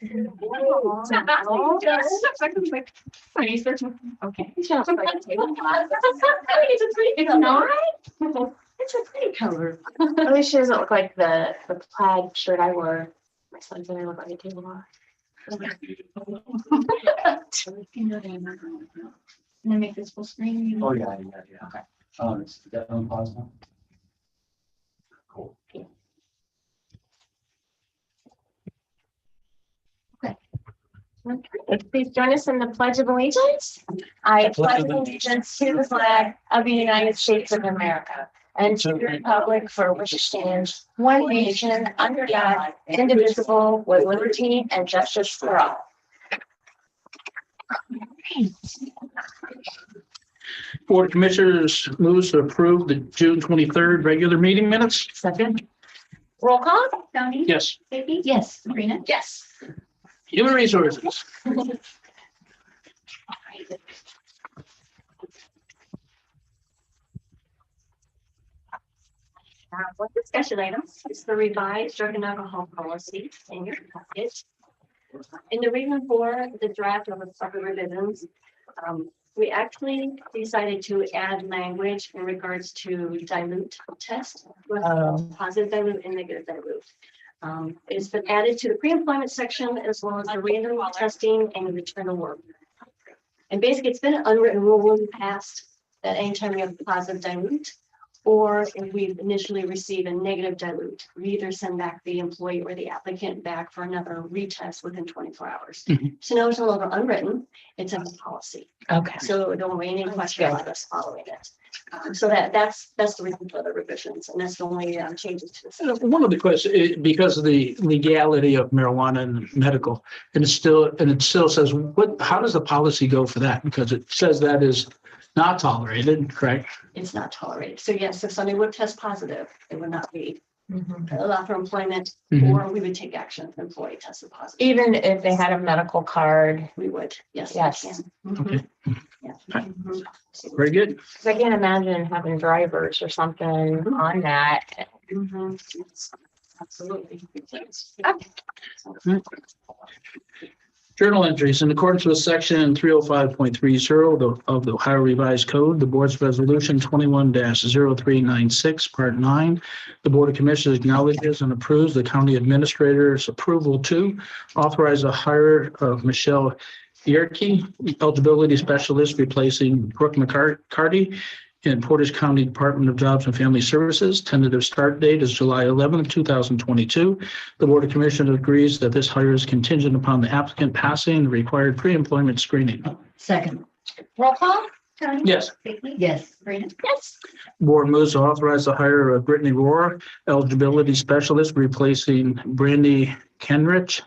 Okay. It's not. It's a pretty color. At least she doesn't look like the plaid shirt I wore. My son's and I look like a table off. And then make this full screen. Oh, yeah. Okay. It's that on pause now. Cool. Please join us in the Pledge of Allegiance. I pledge allegiance to the flag of the United States of America and to the republic for which it stands, one nation, under God, indivisible, with liberty and justice for all. Board of Commissioners moves to approve the June 23rd regular meeting minutes. Second. Roll call. Tony? Yes. Vicky? Yes. Sabrina? Yes. Human Resources. One discussion item is the revised drug and alcohol policy in your package. And the reason for the draft of the separate revisions, we actually decided to add language in regards to dilute test, with positive dilute and negative dilute. It's been added to the pre-employment section as well as the random testing and return to work. And basically, it's been an unwritten rule in the past that anytime we have positive dilute, or if we initially receive a negative dilute, we either send back the employee or the applicant back for another retest within 24 hours. Mhm. So now it's no longer unwritten, it's a policy. Okay. So don't be any question about us following it. So that's the reason for the revisions, and that's the only changes to the. One of the questions, because of the legality of marijuana and medical, and it still says, how does the policy go for that? Because it says that is not tolerated, correct? It's not tolerated. So yes, if somebody would test positive, it would not be allowed for employment, Mhm. or we would take action if the employee tested positive. Even if they had a medical card. We would, yes. we Yes. can. Okay. Yeah. Right. Mhm. Very good. 'Cause I can't imagine having drivers or something on that. Mhm. Yes, absolutely. Journal entries in accordance with section 305.30 of the Ohio Revised Code, the board's resolution 21-0396, part 9. The Board of Commissioners acknowledges and approves the county administrator's approval to authorize the hire of Michelle Yerke, eligibility specialist, replacing Brooke McCarty in Portage County Department of Jobs and Family Services. Tentative start date is July 11th, 2022. The Board of Commissioners agrees that this hire is contingent upon the applicant passing the required pre-employment screening. Second. Roll call. Tony? Yes. Vicky? Yes. Sabrina? Yes. Board moves to authorize the hire of Brittany Rohr, eligibility specialist, replacing Brandy Kenrich,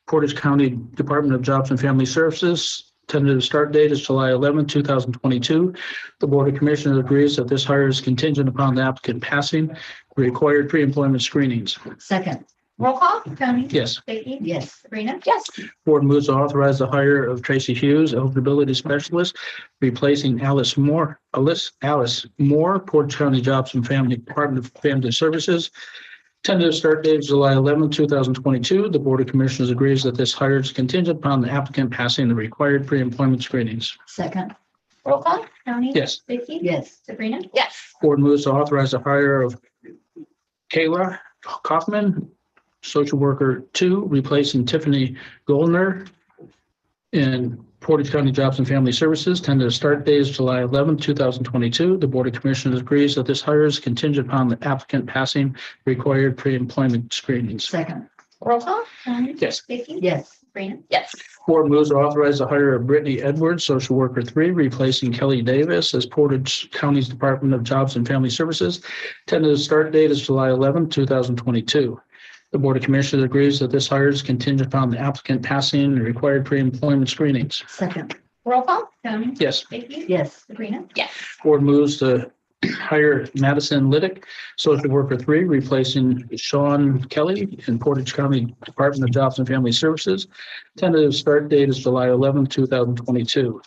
Portage County Department of Jobs and Family Services. Tentative start date is July 11th, 2022. The Board of Commissioners agrees that this hire is contingent upon the applicant passing the required pre-employment screenings. Second. Roll call. Tony? Yes. Vicky? Yes. Sabrina? Yes. Board moves to authorize the hire of Tracy Hughes, eligibility specialist, replacing Alice Moore, Portage County Jobs and Family Department of Family Services. Tentative start date is July 11th, 2022. The Board of Commissioners agrees that this hire is contingent upon the applicant passing the required pre-employment screenings. Second. Roll call. Tony? Yes. Vicky? Yes. Sabrina? Yes. Board moves to authorize the hire of Kayla Kaufman, social worker 2, replacing Tiffany Goldner in Portage County Jobs and Family Services. Tentative start date is July 11th, 2022. The Board of Commissioners agrees that this hire is contingent upon the applicant passing required pre-employment screenings. Second. Roll call. Tony? Yes. Vicky? Yes. Sabrina? Yes. Board moves to authorize the hire of Brittany Edwards, social worker 3, replacing Kelly Davis as Portage County's Department of Jobs and Family Services. Tentative start date is July 11th, 2022. The Board of Commissioners agrees that this hire is contingent upon the applicant passing the required pre-employment screenings. Second. Roll call. Tony? Yes. Vicky? Yes. Sabrina? Yes. Board moves to hire Madison Liddick, social worker 3, replacing Sean Kelly in Portage County Department of Jobs and Family Services. Tentative start date is July 11th, 2022.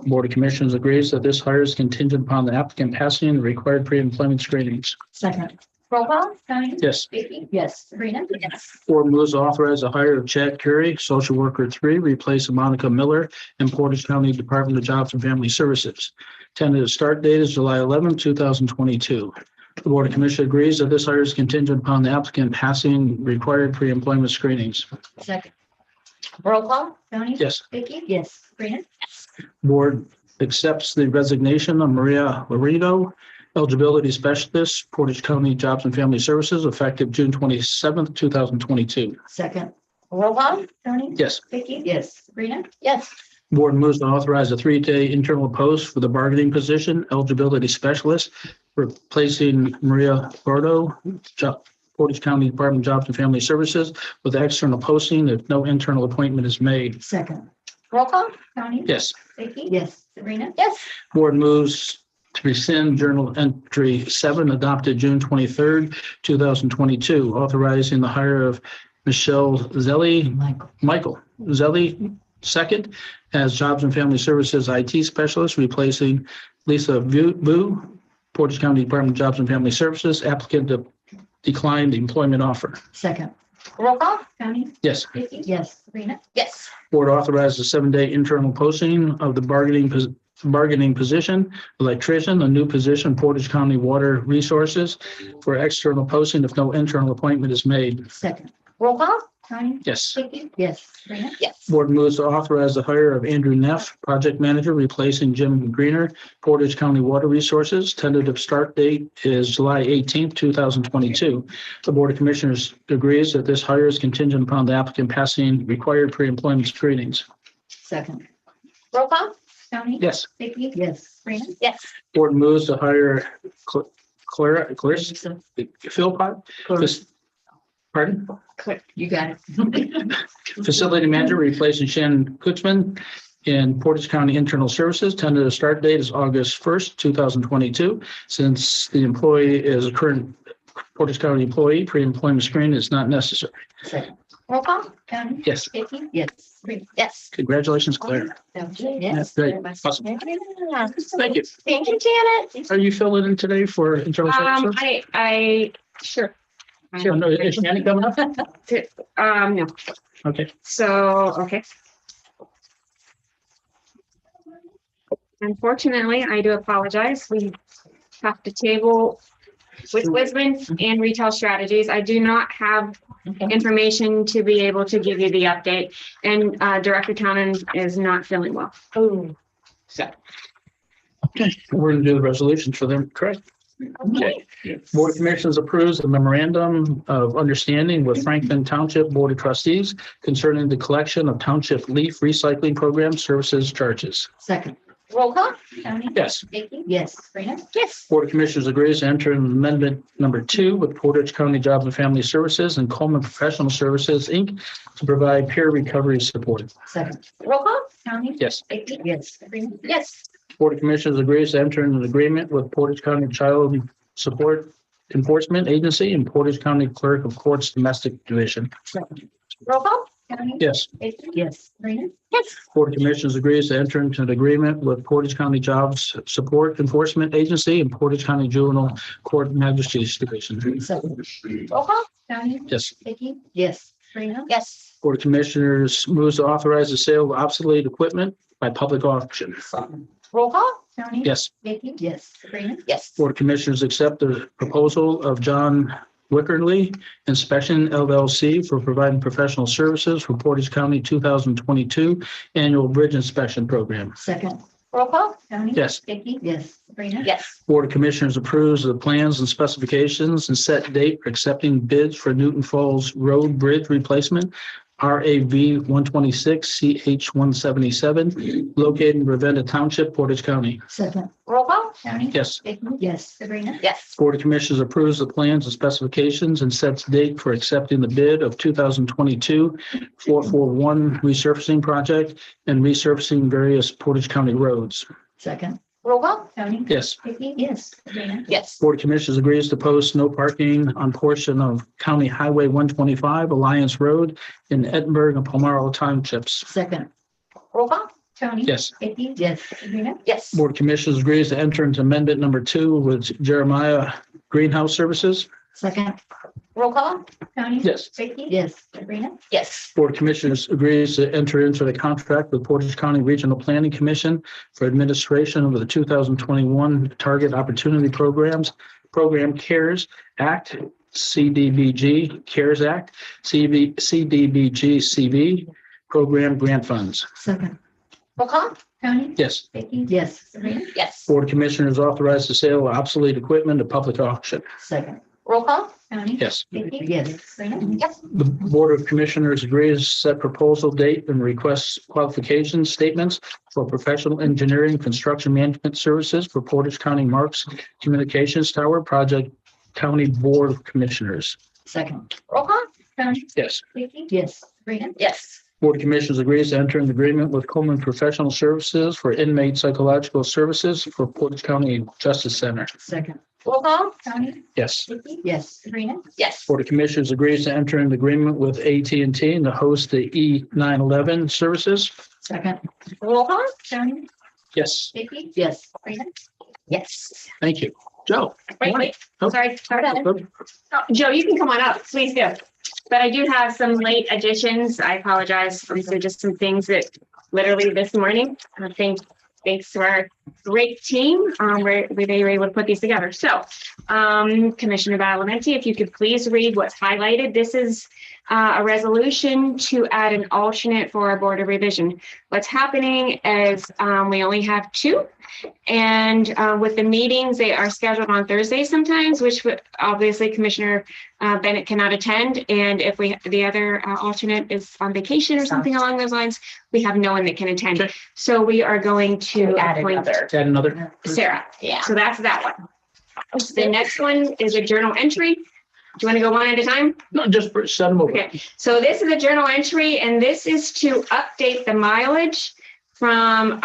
Board of Commissioners agrees that this hire is contingent upon the applicant passing the required pre-employment screenings. Second. Roll call. Tony? Yes. Vicky? Yes. Sabrina? Yes. Board moves to authorize the hire of Chad Curry, social worker 3, replacing Monica Miller in Portage County Department of Jobs and Family Services. Tentative start date is July 11, 2022. The Board of Commissioners agrees that this hire is contingent upon the applicant passing required pre-employment screenings. Second. Roll call. Tony? Yes. Vicky? Yes. Sabrina? Board accepts the resignation of Maria Laredo, eligibility specialist, Portage County Jobs and Family Services, effective June 27th, 2022. Second. Roll call. Tony? Yes. Vicky? Yes. Sabrina? Yes. Board moves to authorize a 3-day internal post for the bargaining position, eligibility specialist, replacing Maria Gordo, Portage County Department of Jobs and Family Services, with external posting if no internal appointment is made. Second. Roll call. Tony? Yes. Vicky? Yes. Sabrina? Yes. Board moves to rescind Journal Entry 7 adopted June 23rd, 2022, authorizing the hire of Michelle Zelli, Michael Zelli II as Jobs and Family Services IT Specialist, replacing Lisa Vu, Portage County Department of Jobs and Family Services, applicant declined the employment offer. Second. Roll call. Tony? Yes. Vicky? Yes. Sabrina? Yes. Board authorizes a 7-day internal posting of the bargaining position, electrician, a new position, Portage County Water Resources, for external posting if no internal appointment is made. Second. Roll call. Tony? Yes. Vicky? Yes. Sabrina? Yes. Board moves to authorize the hire of Andrew Neff, project manager, replacing Jim Greener, Portage County Water Resources. Tentative start date is July 18th, 2022. The Board of Commissioners agrees that this hire is contingent upon the applicant passing required pre-employment screenings. Second. Roll call. Tony? Yes. Vicky? Yes. Sabrina? Yes. Board moves to hire Clarice Philpott, pardon? You got it. Facility manager, replacing Shannon Kutzman in Portage County Internal Services. Tentative start date is August 1st, 2022. Since the employee is a current Portage County employee, pre-employment screen is not necessary. Second. Roll call. Tony? Yes, Vicky? Yes. Sabrina? Yes. congratulations, Claire. Yes. That's great. Awesome. Yeah. Thank you. Thank you, Janet. Are you filling in today for internal services? Sure. Sure. No, is Shannon coming up? No, Okay. so, okay. Unfortunately, I do apologize. We have to table with Wisman and Retail Strategies. I do not have information to be able to give you the update, and Director Townend is not feeling well. Oh. So, Okay, we're gonna do the resolutions for them, correct? Okay. Board of Commissioners approves the memorandum of understanding with Franklin Township Board of Trustees concerning the collection of township leaf recycling program services charges. Second. Roll call. Tony? Yes. Vicky? Yes. Sabrina? Yes. Board of Commissioners agrees to enter an amendment number 2 with Portage County Jobs and Family Services and Coleman Professional Services, Inc. to provide peer recovery support. Second. Roll call. Tony? Yes. Vicky? Yes. Sabrina? Yes. Board of Commissioners agrees to enter an agreement with Portage County Child Support Enforcement Agency and Portage County Clerk of Courts Domestic Division. Second. Roll call. Tony? Yes. Vicky? Yes. Sabrina? Yes. Board of Commissioners agrees to enter into an agreement with Portage County Jobs Support Enforcement Agency and Portage County Juvenile Court Magistrates Division. Second. Roll call. Tony? Yes. Vicky? Yes. Sabrina? Yes. Board of Commissioners moves to authorize the sale of obsolete equipment by public auction. Roll call. Tony? Yes. Vicky? Yes. Sabrina? Yes. Board of Commissioners accept the proposal of John Wickerly Inspection LLC for providing professional services for Portage County 2022 Annual Bridge Inspection Program. Second. Roll call. Tony? Yes. Vicky? Yes. Sabrina? Yes. Board of Commissioners approves the plans and specifications and set date for accepting bids for Newton Falls Road Bridge Replacement, RAV 126 CH 177, located in Ravenna Township, Portage County. Second. Roll call. Tony? Yes. Vicky? Yes. Sabrina? Yes. Board of Commissioners approves the plans and specifications and sets date for accepting the bid of 2022 441 resurfacing project and resurfacing various Portage County roads. Second. Roll call. Tony? Yes. Vicky? Yes. Sabrina? Yes. Board of Commissioners agrees to post no parking on portion of County Highway 125 Alliance Road in Edinburgh and Palmaro Townships. Second. Roll call. Tony? Yes. Vicky? Yes. Sabrina? Yes. Board of Commissioners agrees to enter into amendment number 2 with Jeremiah Greenhouse Services. Second. Roll call? Tony? Yes. Vicky? Yes. Sabrina? Yes. Board of Commissioners agrees to enter into the contract with Portage County Regional Planning Commission for administration of the 2021 Target Opportunity Program CARES Act, CDBG CARES Act, CDBG CV Program Grant Funds. Second. Roll call? Tony? Yes. Vicky? Yes. Sabrina? Yes. Board of Commissioners authorize the sale of obsolete equipment to public auction. Second. Roll call? Tony? Yes. Vicky? Yes. Sabrina? Yes. The Board of Commissioners agrees to set proposal date and requests qualification statements for professional engineering construction management services for Portage County Marks Communications Tower Project County Board of Commissioners. Second. Roll call? Tony? Yes. Vicky? Yes. Sabrina? Yes. Board of Commissioners agrees to enter an agreement with Coleman Professional Services for inmate psychological services for Portage County Justice Center. Second. Roll call? Tony? Yes. Vicky? Yes. Sabrina? Yes. Board of Commissioners agrees to enter an agreement with AT&T and to host the E911 services. Second. Roll call? Tony? Yes. Vicky? Yes. Sabrina? Yes. Thank you. Joe. Wait, Oh. sorry. Okay. Oh, Joe, you can come on up, please do. But I do have some late additions. I apologize. These are just some things that literally this morning, I think, thanks to our great team, where they were able to put these together. So, Commissioner Badalamenti, if you could please read what's highlighted. This is a resolution to add an alternate for our Board of Revision. What's happening is we only have two. And with the meetings, they are scheduled on Thursdays sometimes, which obviously Commissioner Bennett cannot attend. And if the other alternate is on vacation or something along those lines, we have no one that can attend. Okay. So we are going to Add appoint another. Add another. Sarah. Yeah. So that's that one. The next one is a journal entry. Do you want to go one at a time? No, just send them over. Okay, so this is a journal entry, and this is to update the mileage from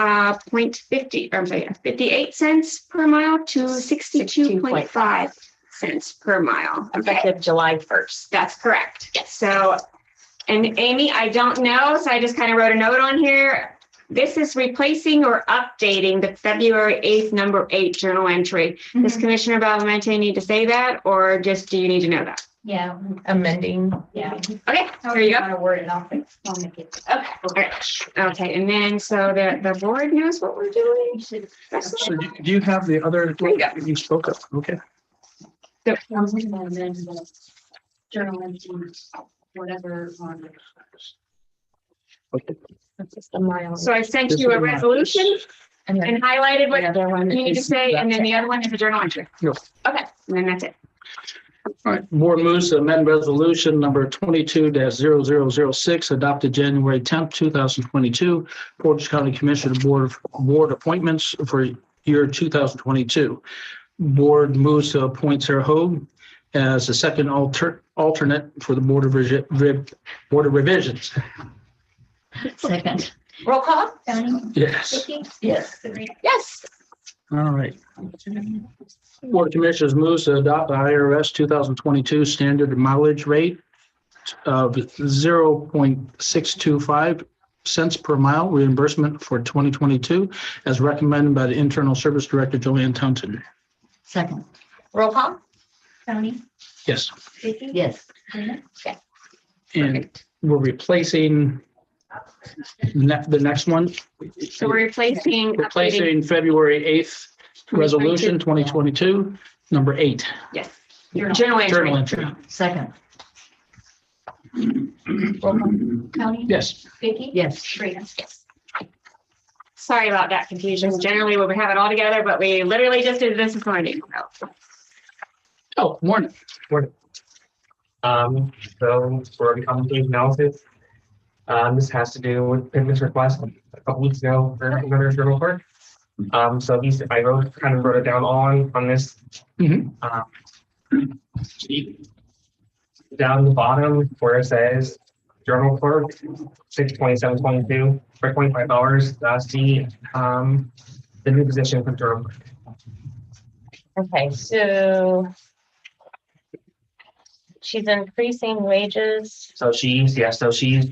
58 cents per mile to 62.5 cents per mile. Okay, Effective July 1st. that's correct. Yes. So, and Amy, I don't know, so I just kind of wrote a note on here. This is replacing or updating the February 8th, number 8 journal entry. Does Commissioner Badalamenti need to say that, or just do you need to know that? Yeah. Amending. Yeah. Okay, there you go. Want to word it off? I'll make it. Okay, all right. Okay, and then so the board knows what we're doing. So do you have the other There you go. you spoke of? Okay. Journal entry, whatever. Okay. That's just a mile. So I sent you a resolution And then and highlighted what the other one you need to is. say, and then the other one is a journal entry. Yes. Okay, and then that's it. All right. Board moves to amend resolution number 22-0006 adopted January 10th, 2022. Portage County Commissioner Board appointments for year 2022. Board moves to appoint Sarah Hogue as the second alternate for the Board of Revisions. Second. Roll call? Tony? Yes. Vicky? Yes. Sabrina? Yes. All right. Board of Commissioners moves to adopt the IRS 2022 standard mileage rate of 0.625 cents per mile reimbursement for 2022 as recommended by the Internal Service Director, Joanne Townsend. Second. Roll call? Tony? Yes. Vicky? Yes. Sabrina? And we're replacing the next one. So we're updating- Replacing February 8th resolution 2022, number 8. Yes, journal Journal entry. entry. Second. Roll call? Tony? Yes. Vicky? Yes. Sabrina? Yes. Sorry about that confusion. Generally, we would have it all together, but we literally just did this morning. Oh, morning. So for the compensation analysis, this has to do with Pittman's request a couple weeks ago for another journal clerk. So I wrote it down on this. Mhm. Sheet. Down the bottom where it says journal clerk, 627.22 for $25. That's the new position for journal clerk. Okay, so she's increasing wages. So she's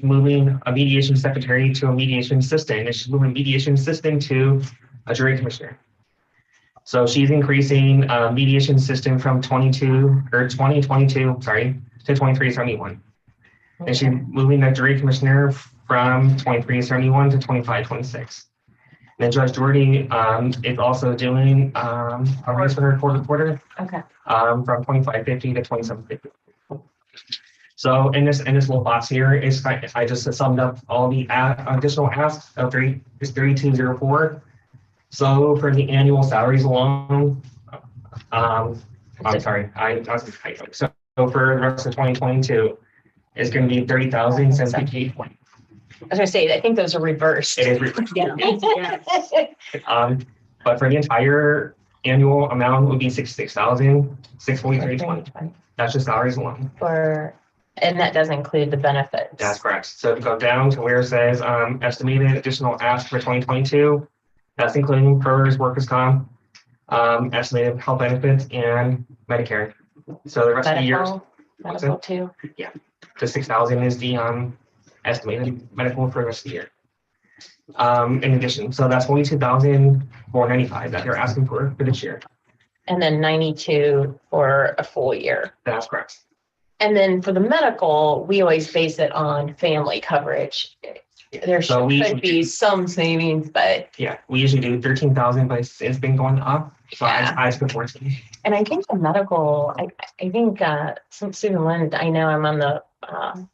moving a mediation secretary to a mediation assistant, and she's moving mediation assistant to a jury commissioner. So she's increasing mediation system from 2022, sorry, to 2371. And she's moving the jury commissioner from 2371 to 2526. Then Judge Doherty is also doing a raise for her court reporter Okay. from 2550 to 2750. So in this little box here is I just summed up all the additional asks of 3204. So for the annual salaries alone, I'm sorry, so for the rest of 2022, it's going to be 30,078. I was gonna say, I think those are reversed. It is reversed. Yeah. But for the entire annual amount would be 66,643.20. That's just salaries alone. And that does include the benefits. That's correct. So if you go down to where it says estimated additional ask for 2022, that's including PERS, workers' comp, estimated health benefits, and Medicare. So the rest of the years, Medical too. the 6,000 is the estimated medical for the rest of the year. In addition, so that's 42,495 that they're asking for this year. And then 92 for a full year. That's correct. And then for the medical, we always base it on family coverage. There So we could be some savings, but, Yeah, we usually do 13,000, but it's been going up. So Yeah. I spent 14. and I think the medical, I think since Susan Lind, I know I'm on the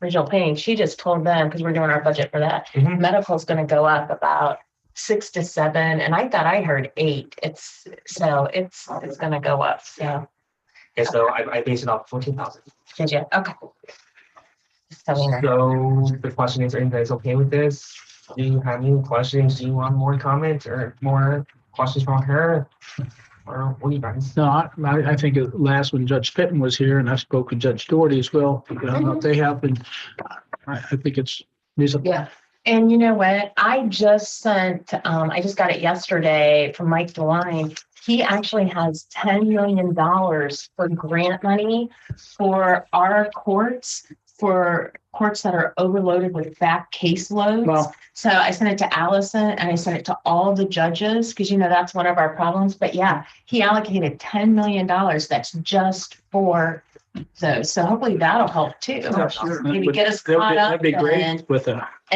regional planning, she just told them, because we're doing our budget for that, Mhm. medical is going to go up about 6 to 7, and I thought I heard 8. It's going to go up. So And so I base it off 14,000. did you? Okay. So we know. So the question is, are you guys okay with this? Do you have any questions? Do you want more comments or more questions from her? Or what do you guys? No, I think last when Judge Pittman was here, and I spoke with Judge Doherty as well, they have been, I think it's reasonable. Yeah. And you know what? I just got it yesterday from Mike DeWine. He actually has $10 million for grant money for our courts, for courts that are overloaded with back caseloads. Well, So I sent it to Allison and I sent it to all the judges because, that's one of our problems. But yeah, he allocated $10 million. That's just for those. So hopefully that'll help too. Maybe get us caught up that'd be great and with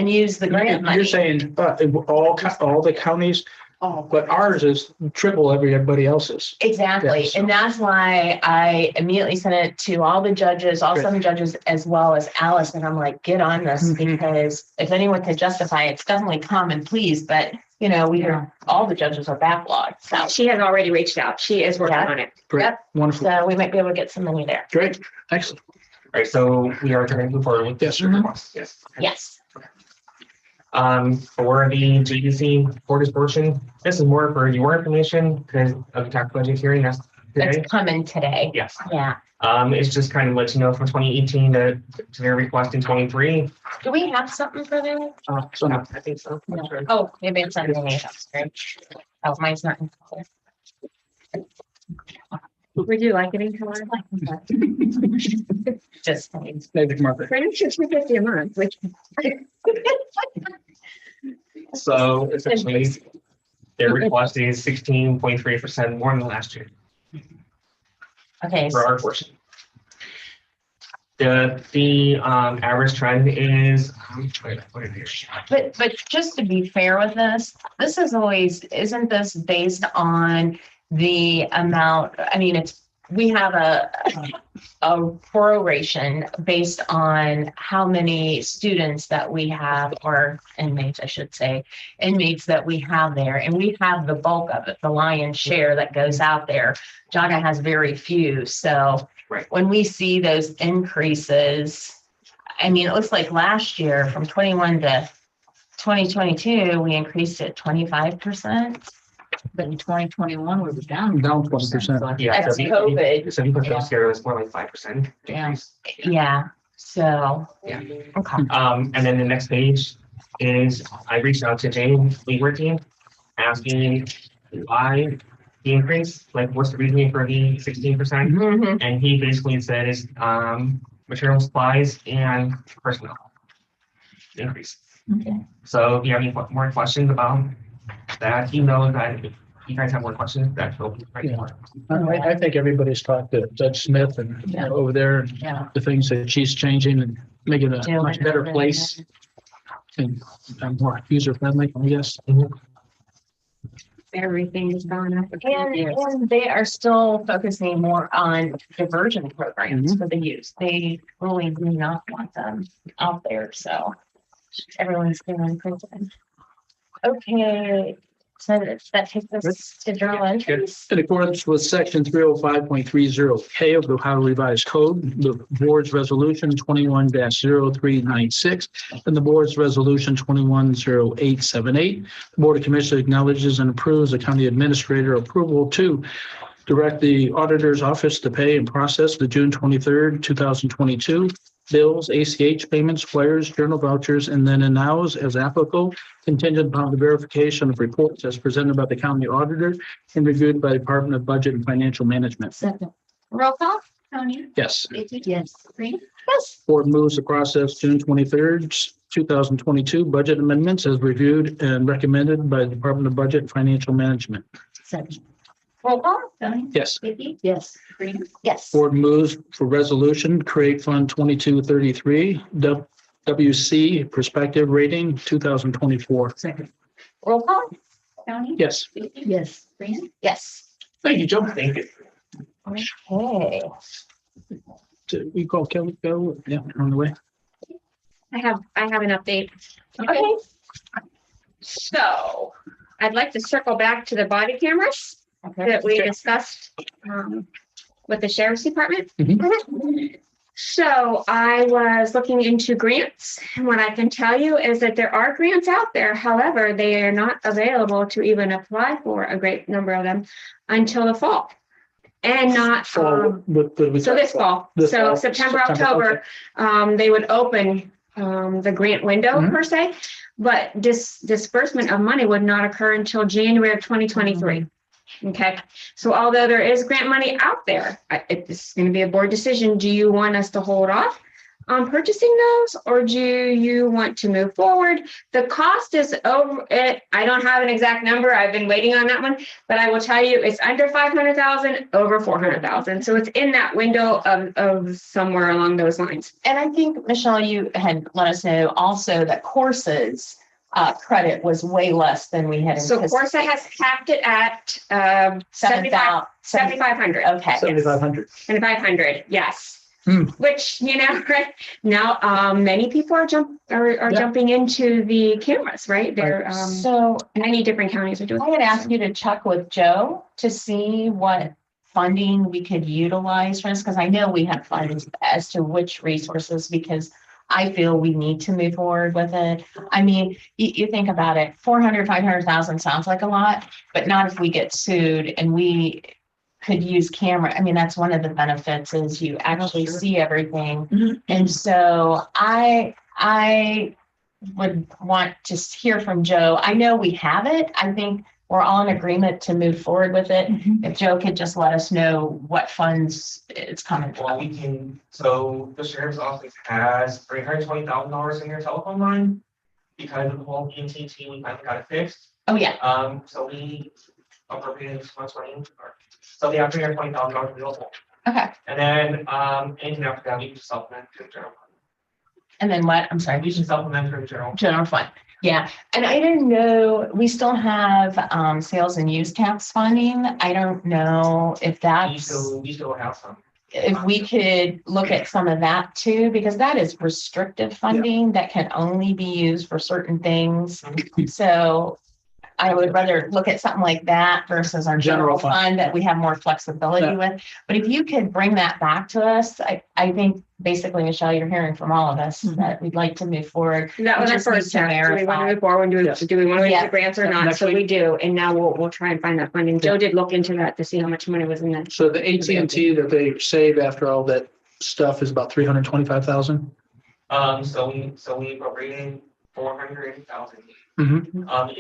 use the grant money. you're saying all the counties, but ours is triple everybody else's. Exactly. Yeah, so- And that's why I immediately sent it to all the judges, all Good. 7 judges, as well as Alice. And I'm like, get on this Mhm. because if anyone can justify it, it's definitely common, please. But, all the judges are backlogged. So, She has already reached out. She is working Yeah. on it. Great, Yep. wonderful, so we might be able to get some money there. great, excellent. All right, so we are going to move forward with Yes, this sir. request. Yes. Yes. For the GDC quarters portion, this is more for your information because of the tax budget hearing that's today. It's coming today. Yes. Yeah. It's just kind of let you know from 2018 to their request in 23. Do we have something for them? So no, I think so. I'm sure. Oh, maybe it's on the screen. Oh, mine's not in color. Would you like it in color? Just. David Martha. Pretty sure $250 a month, which So essentially, their request is 16.3% more than last year Okay. for our portion. The average trend is, what is it? But just to be fair with this is always, isn't this based on the amount, we have a proration based on how many students that we have, or inmates, I should say, inmates that we have there. And we have the bulk of it, the lion's share that goes out there. Jaga has very few. So Right. when we see those increases, it looks like last year from 21 to 2022, we increased it 25%. But in 2021, we were down. Down 20%. Yeah. That's so COVID. So if you put those together, it's more like 5%. Yeah. Yeah. So. Yeah. Okay. And then the next page is I reached out to Jane Leeward team asking why the increase, like what's the reasoning for the 16%? Mhm. And he basically said is material supplies and personnel increase. Okay. So if you have any more questions about that, he knows that you guys have more questions, that's open right Yeah. now. I think everybody's talked to Judge Smith and Yeah. over there, and Yeah. the things that she's changing and making a much better place and more user friendly, I guess. Everything is going up. And they are still focusing more on diversion programs for the youth. They really do not want them out there, so everyone's doing prison. Okay, so that takes us to journal entries. In accordance with section 305.30K of the Ohio Revised Code, the board's resolution 21-0396 and the board's resolution 21-0878. The Board of Commissioners acknowledges and approves the county administrator approval to direct the auditor's office to pay and process the June 23rd, 2022 bills, ACH payments, wires, journal vouchers, and then and nows as applicable, contingent upon the verification of reports as presented by the county auditor and reviewed by the Department of Budget and Financial Management. Second. Roll call? Tony, Yes. Vicky, Yes. Sabrina, Yes. Board moves to process June 23rd, 2022 budget amendments as reviewed and recommended by the Department of Budget and Financial Management. Second. Roll call? Tony, Yes. Vicky, Yes. Sabrina, Yes. Board moves for resolution, create Fund 2233, WC Perspective Rating 2024. Second. Roll call? Tony. Yes. Vicky, Yes. Sabrina, Yes. Thank you, Joe. Thank you. Okay. We call Kelly, go, yeah, on the way. I have an update. Okay. So I'd like to circle back to the body cameras that we discussed with the sheriff's department. So I was looking into grants, and what I can tell you is that there are grants out there. However, they are not available to even apply for, a great number of them, until the fall. And not, so this fall, This so fall, September, September, October, they would open the grant window Mhm. per se, but disbursement of money would not occur until January of 2023. Okay, so although there is grant money out there, it's going to be a board decision. Do you want us to hold off on purchasing those, or do you want to move forward? The cost is over it. I don't have an exact number. I've been waiting on that one, but I will tell you it's under 500,000, over 400,000. So it's in that window of somewhere along those lines. And I think, Michelle, you had let us know also that courses credit was way less than we had So anticipated. Corsa has capped it at 7,500. Okay. 7,500. 7,500, yes. Hmm. Which, right now, many people are Yeah. jumping into the cameras, right? There, So many different counties are doing. I had asked you to check with Joe to see what funding we could utilize for this, because I know we have funds as to which resources, because I feel we need to move forward with it. I mean, you think about it, 400, 500,000 sounds like a lot, but not if we get sued and we could use camera. I mean, that's one of the benefits is you actually see everything. Mhm. And so I would want to hear from Joe. I know we have it. I think we're all in agreement to move forward with it. If Joe could just let us know what funds it's coming Well, from. we can, so the sheriff's office has $320,000 in their telephone line. Because of the whole EMT, we finally got it fixed. Oh, yeah. So we appropriated this much money. So they have $320,000 available. Okay. And then, anything after that, we can just supplement to the general fund. And then what? I'm sorry. We can supplement for the General fund. Yeah. And I didn't know, we still have sales and use tax funding. I don't know if We that's, still have some. if we could look at some of that too, because that is restrictive funding that can only be used for certain things. So I would rather look at something like that versus our general fund that we have more flexibility Yeah. with. But if you could bring that back to us, I think basically, Michelle, you're hearing from all of us Mhm. that we'd like to move forward. That was We our just need first to step. Do we want verify. to move forward? Do we want to Yeah. get grants or not? Next So we week. do. And now we'll try and find that funding. Joe did look into that to see how much money was in that. So the AT&T that they save after all that stuff is about 325,000. So we appropriated 400,000. Mhm.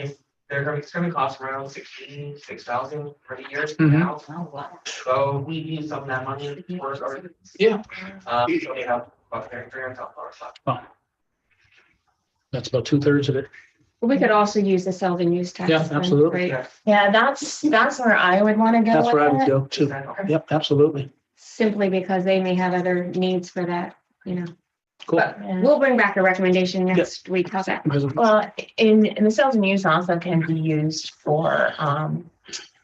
It's gonna cost around 66,000 for the year Mhm. now. Oh, wow. So we use some of that money for our. Yeah. So they have about $300,000 left. That's about 2/3 of it. We could also use the sales and use tax. Yeah, then, absolutely. right? Yeah, that's where I would want to go That's where I would with it. go too. Yep, absolutely. Simply because they may have other needs for that, you know. Cool. But Yeah. we'll bring back a recommendation next week. How's that? Well, in the sales and use also can be used for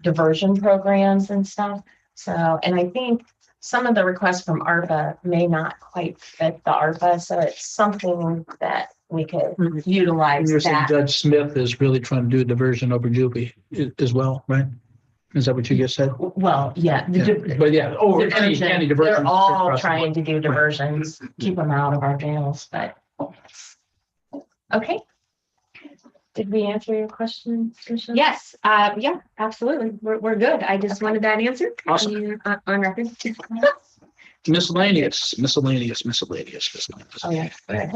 diversion programs and stuff. So, and I think some of the requests from ARPA may not quite fit the ARPA, so it's something that we could And utilize you're saying that. Judge Smith is really trying to do a diversion over Jupy as well, right? Is that what you just said? Well, yeah. Yeah. But yeah, over any diversion. They're all across the board. trying to do diversions, keep them out of our jails, but. Okay. Did we answer your question, Tricia? Yes, yeah, absolutely. We're good. I just wanted that answer. Awesome. On record. Miscellaneous. Oh, yeah. Go ahead.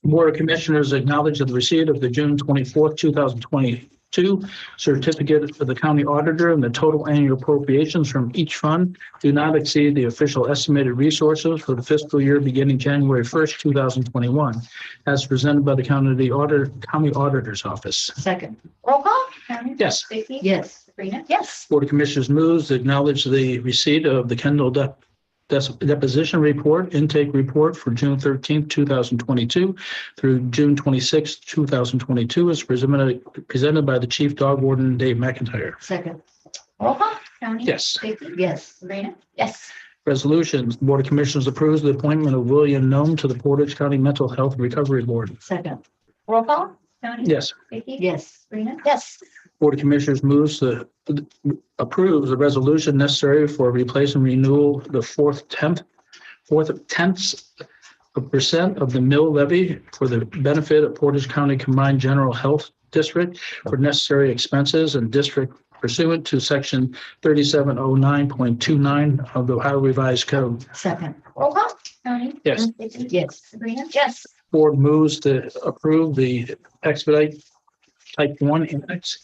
Board of Commissioners acknowledge the receipt of the June 24th, 2022 certificate for the county auditor, and the total annual appropriations from each fund do not exceed the official estimated resources for the fiscal year beginning January 1st, 2021, as presented by the county auditor's office. Second. Roll call? Yes. Vicky? Yes. Sabrina? Yes. Board of Commissioners moves to acknowledge the receipt of the Kendall deposition report, intake report for June 13th, 2022 through June 26th, 2022, as presented by the Chief Dog Warden, Dave McIntyre. Second. Roll call? Tony? Yes. Vicky? Yes. Sabrina? Yes. Resolutions. Board of Commissioners approves the appointment of William Nome to the Portage County Mental Health Recovery Board. Second. Roll call? Tony? Yes. Vicky? Yes. Sabrina? Yes. Board of Commissioners approves the resolution necessary for replace and renewal the fourth tenths of percent of the mill levy for the benefit of Portage County Combined General Health District for necessary expenses and district pursuant to section 3709.29 of the Ohio Revised Code. Second. Roll call? Tony? Yes. Vicky? Yes. Sabrina? Yes. Board moves to approve the expedite type 1 index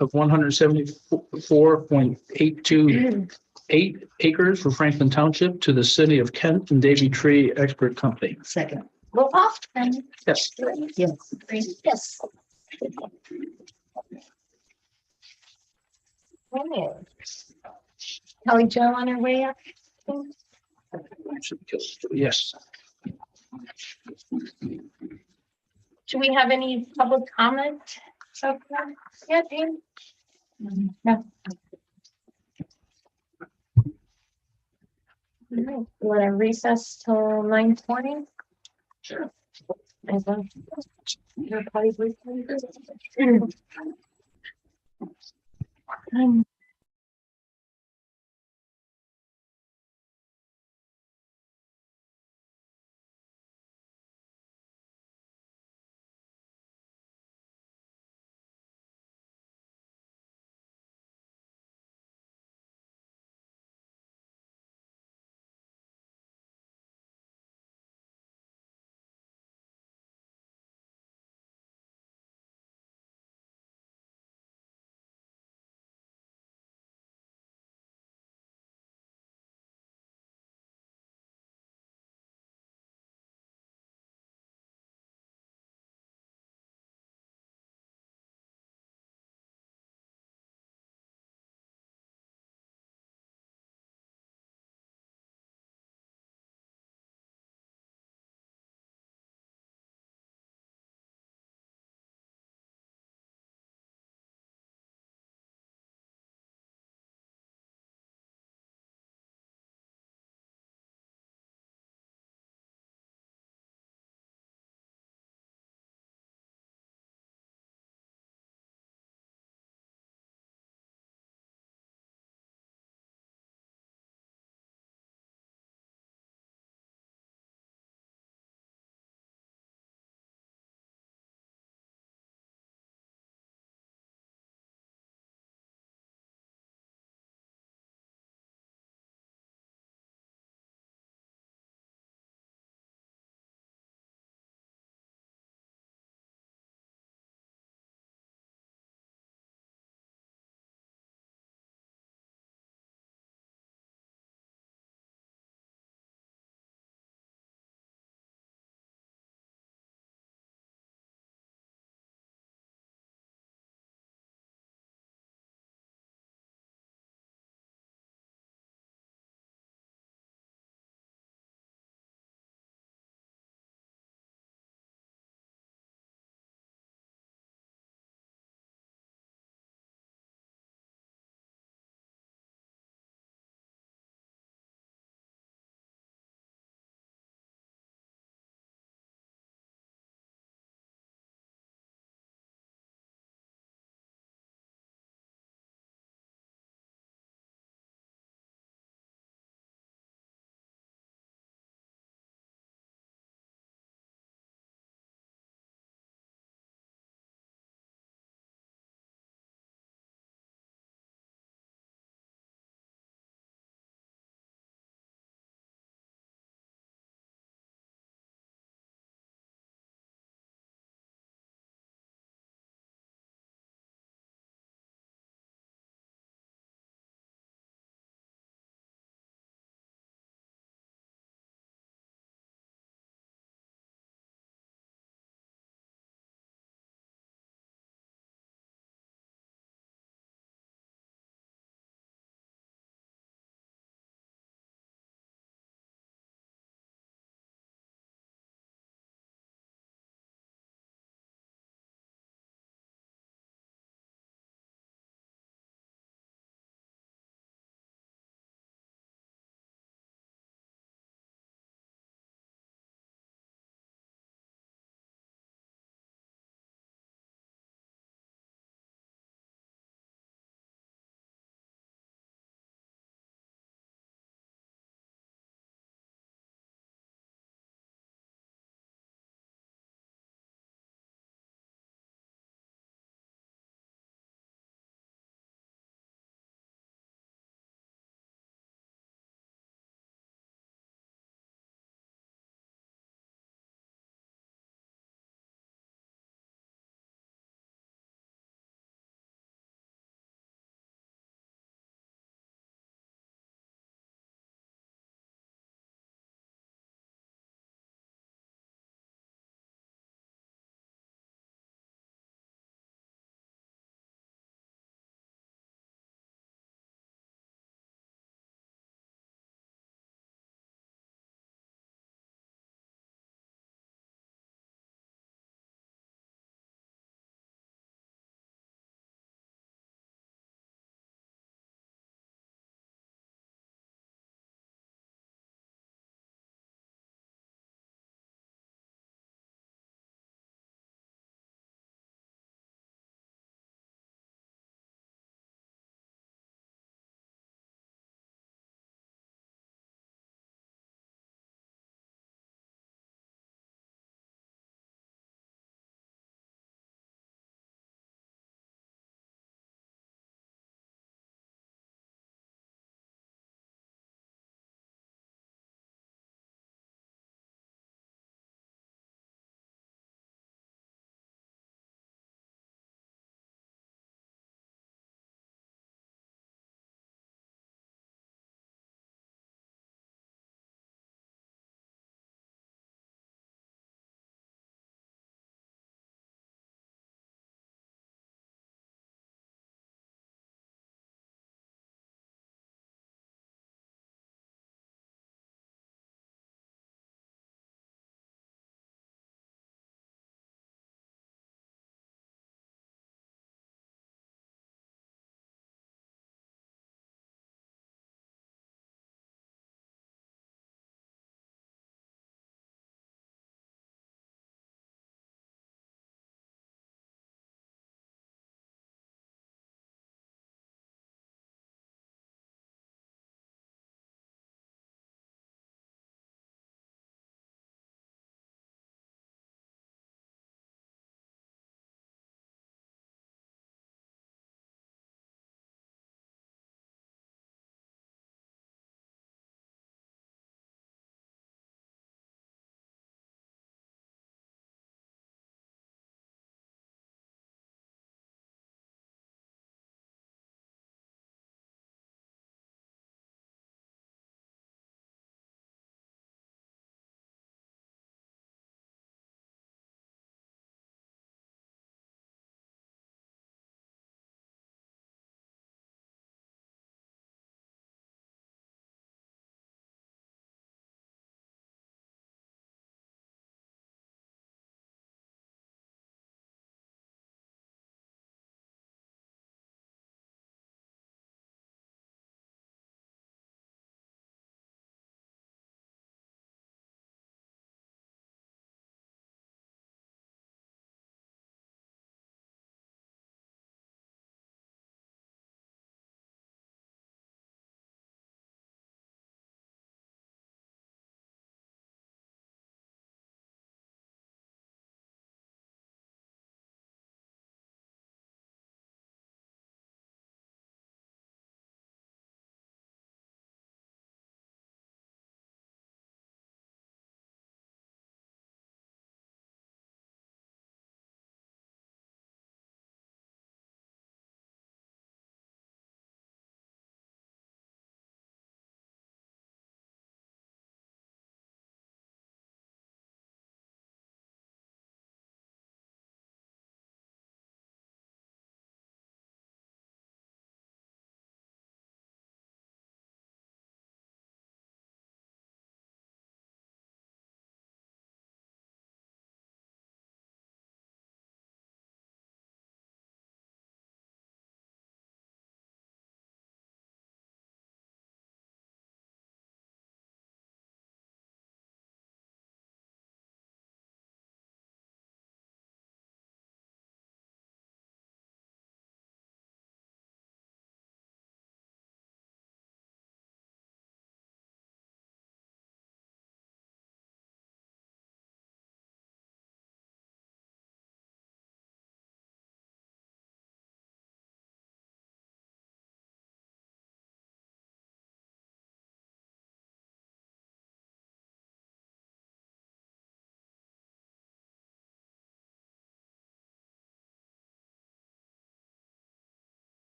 of 174.828 acres for Franklin Township to the city of Kent and Davy Tree Expert Company. Second. Roll call? Tony? Yes. Yes. Sabrina? Yes. Okay. Kelly Jo on her way up. Yes. Do we have any public comment so far? Yeah, Dan? No. You want to recess till 9:20? Sure. As a. Your party brief?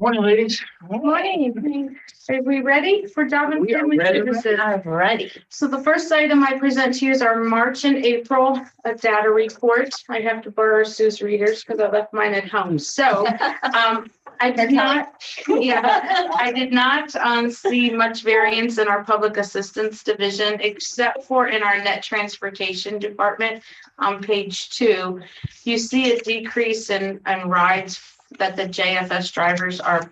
Morning, ladies. Good morning. Are we ready for job and We are family ready. services? I'm ready. So the first item I present to you is our March and April data report. I have to borrow Sue's readers because I left mine at home. So I did not, I did not see much variance in our public assistance division, except for in our net transportation department on page 2. You see a decrease in rides that the JFS drivers are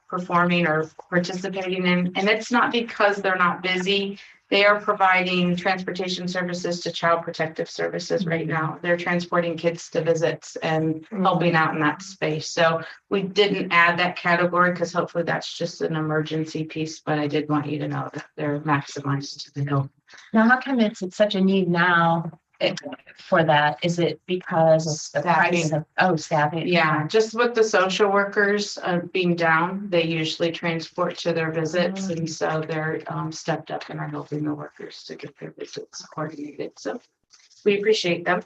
performing or participating in. And it's not because they're not busy. They are providing transportation services to Child Protective Services right now. They're transporting kids to visits and helping out in that space. So we didn't add that category because hopefully that's just an emergency piece, but I did want you to know that they're maximized to the hill. Now, how come it's such a need now for that? Is it because of the price of, staffing? Yeah, just with the social workers being down, they usually transport to their visits. And so they're stepped up and are helping the workers to get their visits coordinated. So we appreciate them.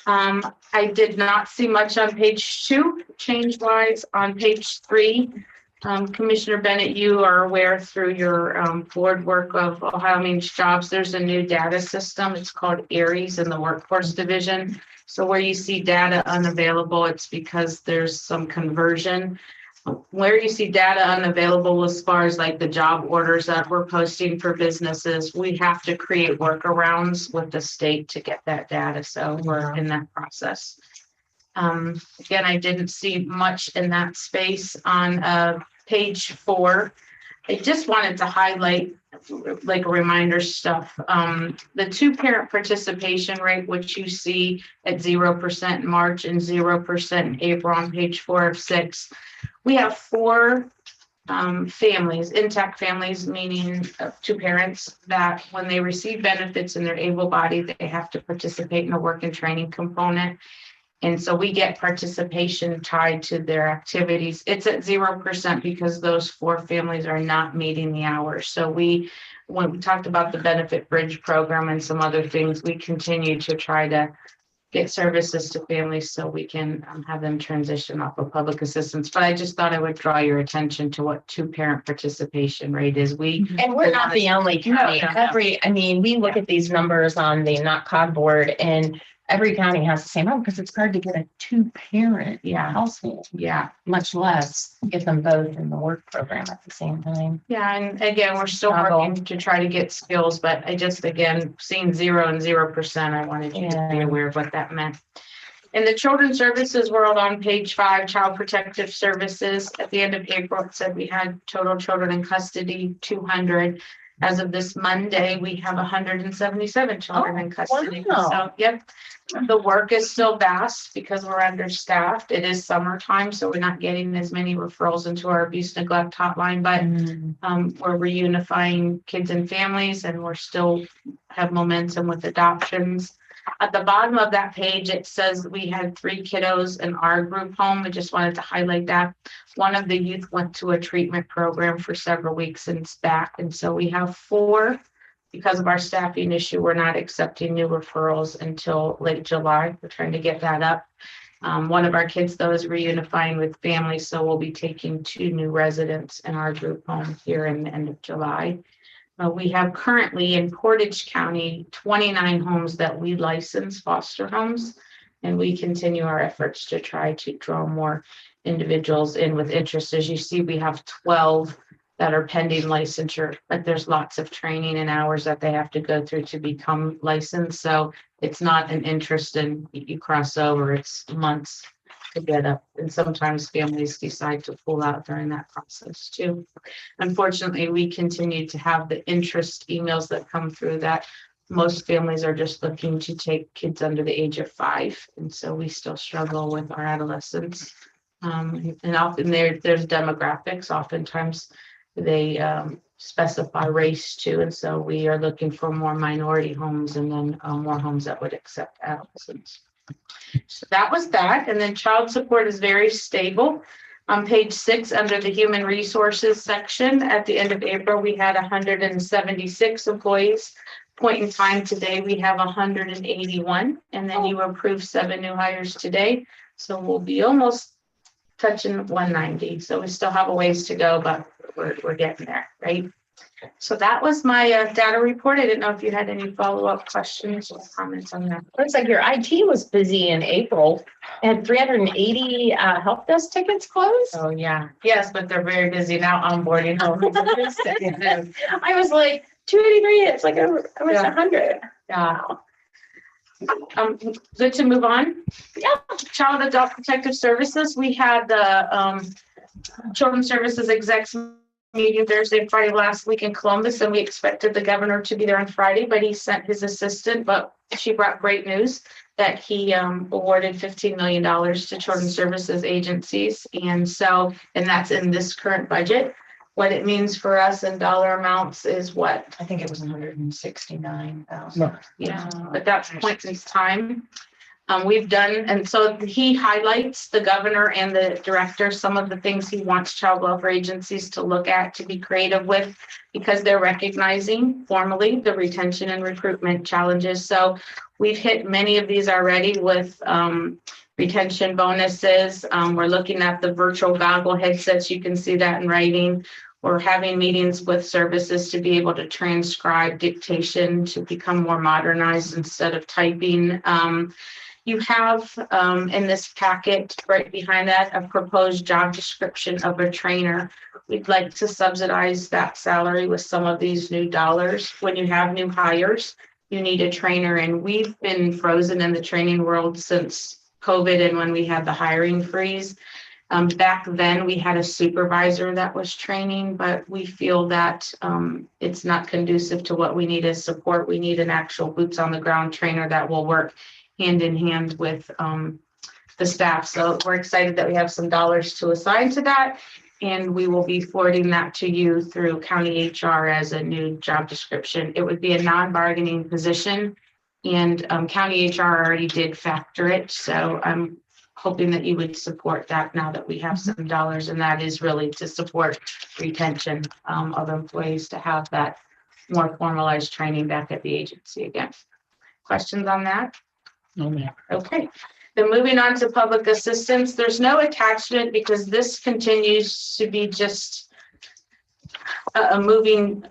I did not see much on page 2, change wise. On page 3, Commissioner Bennett, you are aware through your board work of Ohio Means Jobs, there's a new data system. It's called ARIES in the workforce division. So where you see data unavailable, it's because there's some conversion. Where you see data unavailable as far as like the job orders that we're posting for businesses, we have to create workarounds with the state to get that data. So we're in that process. Again, I didn't see much in that space on page 4. I just wanted to highlight like a reminder stuff. The 2-parent participation rate, which you see at 0% in March and 0% in April on page 4 of 6. We have 4 families, intact families, meaning 2 parents that when they receive benefits and they're able-bodied, they have to participate in a work and training component. And so we get participation tied to their activities. It's at 0% because those 4 families are not meeting the hours. So when we talked about the Benefit Bridge program and some other things, we continue to try to get services to families so we can have them transition off of public assistance. But I just thought I would draw your attention to what 2-parent participation rate is. And we're not the only county. We look at these numbers on the NOCCOG board, and every county has the same number because it's hard to get a 2-parent household. Yeah. Much less get them both in the work program at the same time. Yeah, and again, we're still working to try to get skills, but I just, again, seeing 0 and 0%, I wanted you to be aware of what that meant. In the children's services world on page 5, Child Protective Services, at the end of April, it said we had total children in custody, 200. As of this Monday, we have 177 children in custody. Wow. So, yep, the work is still vast because we're understaffed. It is summertime, so we're not getting as many referrals into our abuse neglect hotline, but we're reunifying kids and families, and we're still have momentum with adoptions. At the bottom of that page, it says we had 3 kiddos in our group home. I just wanted to highlight that. One of the youth went to a treatment program for several weeks and it's back. And so we have 4. Because of our staffing issue, we're not accepting new referrals until late July. We're trying to get that up. One of our kids, though, is reunifying with family. So we'll be taking 2 new residents in our group home here in the end of July. We have currently in Portage County 29 homes that we license foster homes, and we continue our efforts to try to draw more individuals in with interest. As you see, we have 12 that are pending licensure, but there's lots of training and hours that they have to go through to become licensed. So it's not an interest in you cross over, it's months to get up. And sometimes families decide to pull out during that process too. Unfortunately, we continue to have the interest emails that come through that most families are just looking to take kids under the age of 5. And so we still struggle with our adolescents. And often there's demographics. Oftentimes they specify race too. And so we are looking for more minority homes and then more homes that would accept adolescents. So that was that. And then child support is very stable. On page 6, under the human resources section, at the end of April, we had 176 employees. Point in time today, we have 181. And then you approved 7 new hires today. So we'll be almost touching 190. So we still have a ways to go, but we're getting there, right? So that was my data report. I didn't know if you had any follow-up questions or comments on that. Looks like your IT was busy in April and 380 help desk tickets closed. Oh, yeah. Yes, but they're very busy now onboarding. I was like 283, it's like almost Yeah. 100. Yeah. Good to move on. Yeah. Child Adult Protective Services, we had the Children's Services execs meeting Thursday and Friday last week in Columbus, and we expected the governor to be there on Friday, but he sent his assistant, but she brought great news that he awarded $15 million to Children's Services agencies. And that's in this current budget. What it means for us in dollar amounts is what? I think it was 169,000. No. Yeah, but that's point in time. We've done, and so he highlights, the governor and the director, some of the things he wants child welfare agencies to look at, to be creative with, because they're recognizing formally the retention and recruitment challenges. So we've hit many of these already with retention bonuses. We're looking at the virtual goggle headsets. You can see that in writing. We're having meetings with services to be able to transcribe dictation to become more modernized instead of typing. You have in this packet right behind that a proposed job description of a trainer. We'd like to subsidize that salary with some of these new dollars. When you have new hires, you need a trainer, and we've been frozen in the training world since COVID and when we had the hiring freeze. Back then, we had a supervisor that was training, but we feel that it's not conducive to what we need as support. We need an actual boots on the ground trainer that will work hand in hand with the staff. So we're excited that we have some dollars to assign to that. And we will be forwarding that to you through county HR as a new job description. It would be a non-bargaining position, and county HR already did factor it. So I'm hoping that you would support that now that we have some dollars, and that is really to support retention of employees, to have that more formalized training back at the agency again. Questions on that? No, ma'am. Okay, then moving on to public assistance, there's no attachment because this continues to be just a moving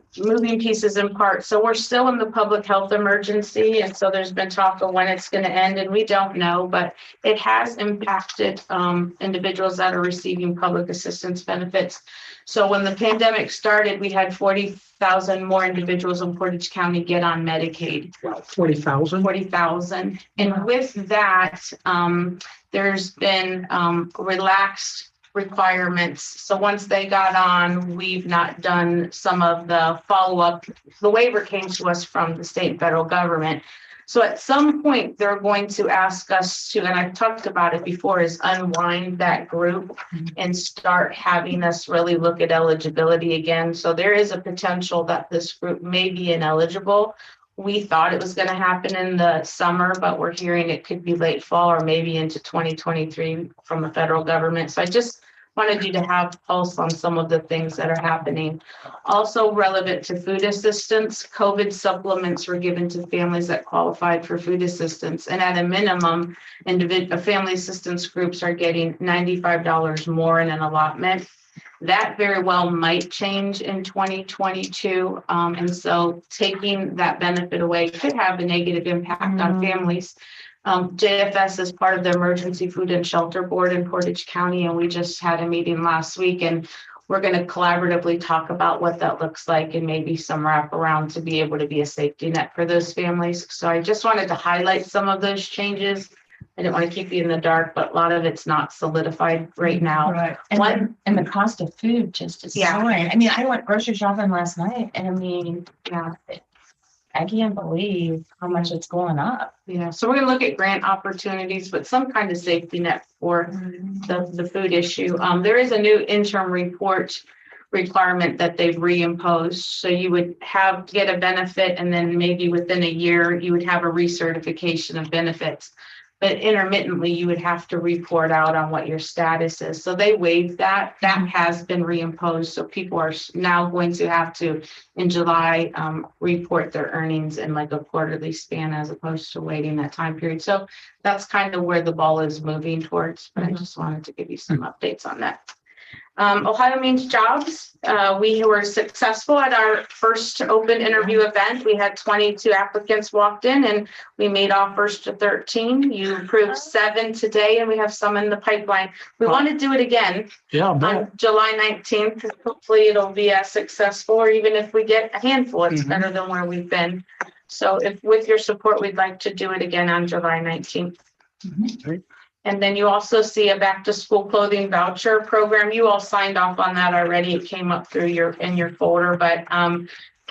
pieces and parts. So we're still in the public health emergency. And so there's been talk of when it's going to end, and we don't know, but it has impacted individuals that are receiving public assistance benefits. So when the pandemic started, we had 40,000 more individuals in Portage County get on Medicaid. 40,000? 40,000. And with that, there's been relaxed requirements. So once they got on, we've not done some of the follow-up. The waiver came to us from the state and federal government. So at some point, they're going to ask us to, and I've talked about it before, is unwind that group and start having us really look at eligibility again. So there is a potential that this group may be ineligible. We thought it was going to happen in the summer, but we're hearing it could be late fall or maybe into 2023 from the federal government. So I just wanted you to have pulse on some of the things that are happening. Also relevant to food assistance, COVID supplements were given to families that qualified for food assistance. And at a minimum, family assistance groups are getting $95 more in an allotment. That very well might change in 2022. And so taking that benefit away could have a negative impact on families. JFS is part of the Emergency Food and Shelter Board in Portage County, and we just had a meeting last week, and we're going to collaboratively talk about what that looks like and maybe some wraparound to be able to be a safety net for those families. So I just wanted to highlight some of those changes. I didn't want to keep you in the dark, but a lot of it's not solidified right now. Right. And the cost of food just is soaring. I mean, I went grocery shopping last night, and I mean, yeah, I can't believe how much it's going up. Yeah, so we're going to look at grant opportunities, but some kind of safety net for the food issue. There is a new interim report requirement that they've reimposed. So you would get a benefit, and then maybe within a year, you would have a recertification of benefits. but intermittently you would have to report out on what your status is. So they waived that. That has been reimposed. So people are now going to have to, in July, report their earnings in like a quarterly span as opposed to waiting that time period. So that's kind of where the ball is moving towards, but I just wanted to give you some updates on that. Ohio Means Jobs, we were successful at our first open interview event. We had 22 applicants walked in and we made offers to 13. You approved 7 today and we have some in the pipeline. We want to do it again Yeah, on but July 19th. Hopefully it'll be as successful, or even if we get a handful, it's Mhm. better than where we've been. So if with your support, we'd like to do it again on July 19th. Great. And then you also see a back to school clothing voucher program. You all signed off on that already. It came up through in your folder, but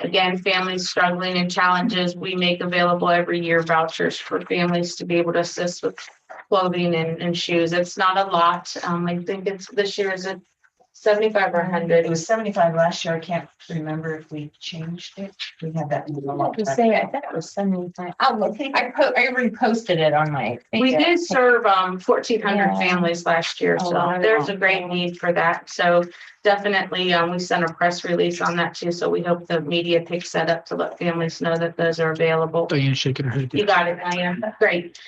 again, families struggling and challenges, we make available every year vouchers for families to be able to assist with clothing and shoes. It's not a lot. I think it's this year is it 75 or 100. It was 75 last year. I can't remember if we changed it. We had that. In a long To time. say, I thought it was 75. Oh, look, I reposted it on my. We did serve 1,400 Yeah. families last year, Oh, so wow. there's a great need for that. So definitely, we sent a press release on that too. So we hope the media picks that up to let families know that those are available. Diane's shaking her head. You got it, Diane. Great.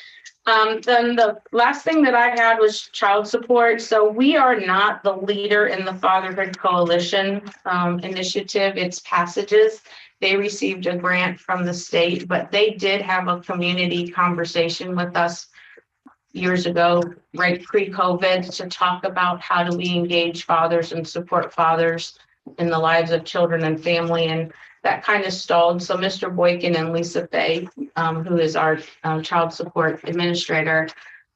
Then the last thing that I had was child support. So we are not the leader in the Fatherhood Coalition initiative. It's Passages. They received a grant from the state, but they did have a community conversation with us years ago, right pre-COVID, to talk about how do we engage fathers and support fathers in the lives of children and family. And that kind of stalled. So Mr. Boykin and Lisa Fay, who is our child support administrator,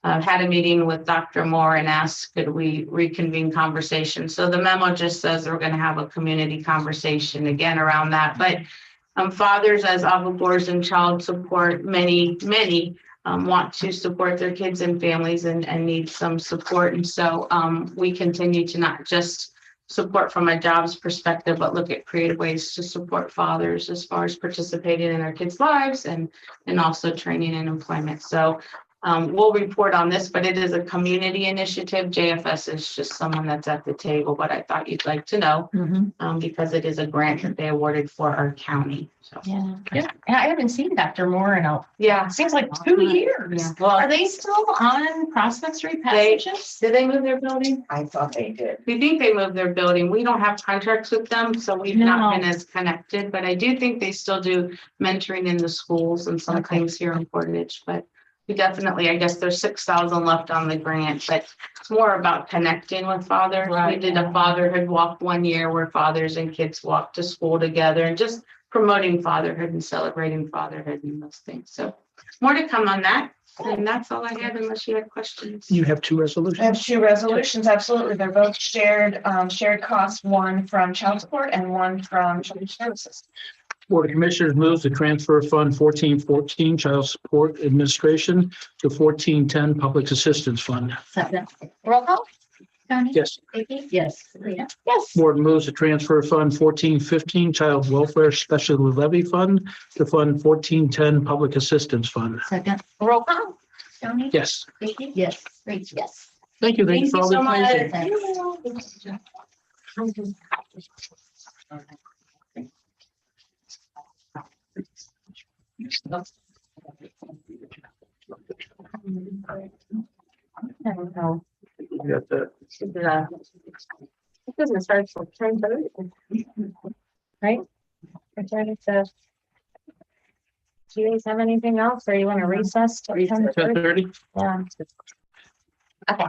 had a meeting with Dr. Moore and asked, could we reconvene conversation? So the memo just says we're going to have a community conversation again around that. But fathers as obligors in child support, many want to support their kids and families and need some support. And so we continue to not just support from a jobs perspective, but look at creative ways to support fathers as far as participating in their kids' lives and also training and employment. So we'll report on this, but it is a community initiative. JFS is just someone that's at the table, but I thought you'd like to know because it is a grant that they awarded for our county. So Yeah. Yeah. And I haven't seen Dr. Moore in yeah. it seems like 2 years. Yeah. Well, Are they still on Prospect Street Passages? did they move their building? I thought they did. We think they moved their building. We don't have contracts with them, so we've not been as connected, but I do think they still do mentoring in the schools and some Okay. things here in Portage, but we definitely, I guess there's 6,000 left on the grant, but it's more about connecting with fathers. We Right. did a fatherhood walk one year where fathers and kids walked to school together and just promoting fatherhood and celebrating fatherhood and those things. So more to come on that. And that's all I had unless you had questions. You have 2 I have resolutions. 2 resolutions, absolutely. They're both shared costs, one from child support and one from children's services. Board of Commissioners moves to transfer Fund 1414 Child Support Administration to 1410 Public Assistance Fund. Second. Roll call? Tony? Yes. Vicky? Yes. Sabrina? Yes. Board moves to transfer Fund 1415 Child Welfare Special Levy Fund to Fund 1410 Public Assistance Fund. Second. Roll call? Tony? Yes. Vicky? Yes. Rachel? Yes. Thank you. Thank you for all the so much. information. I don't know. We got the It doesn't start till 10:30. Right? We're trying to. Do you guys have anything else or you want to recess till 10:30? 10:30. Yeah. Okay.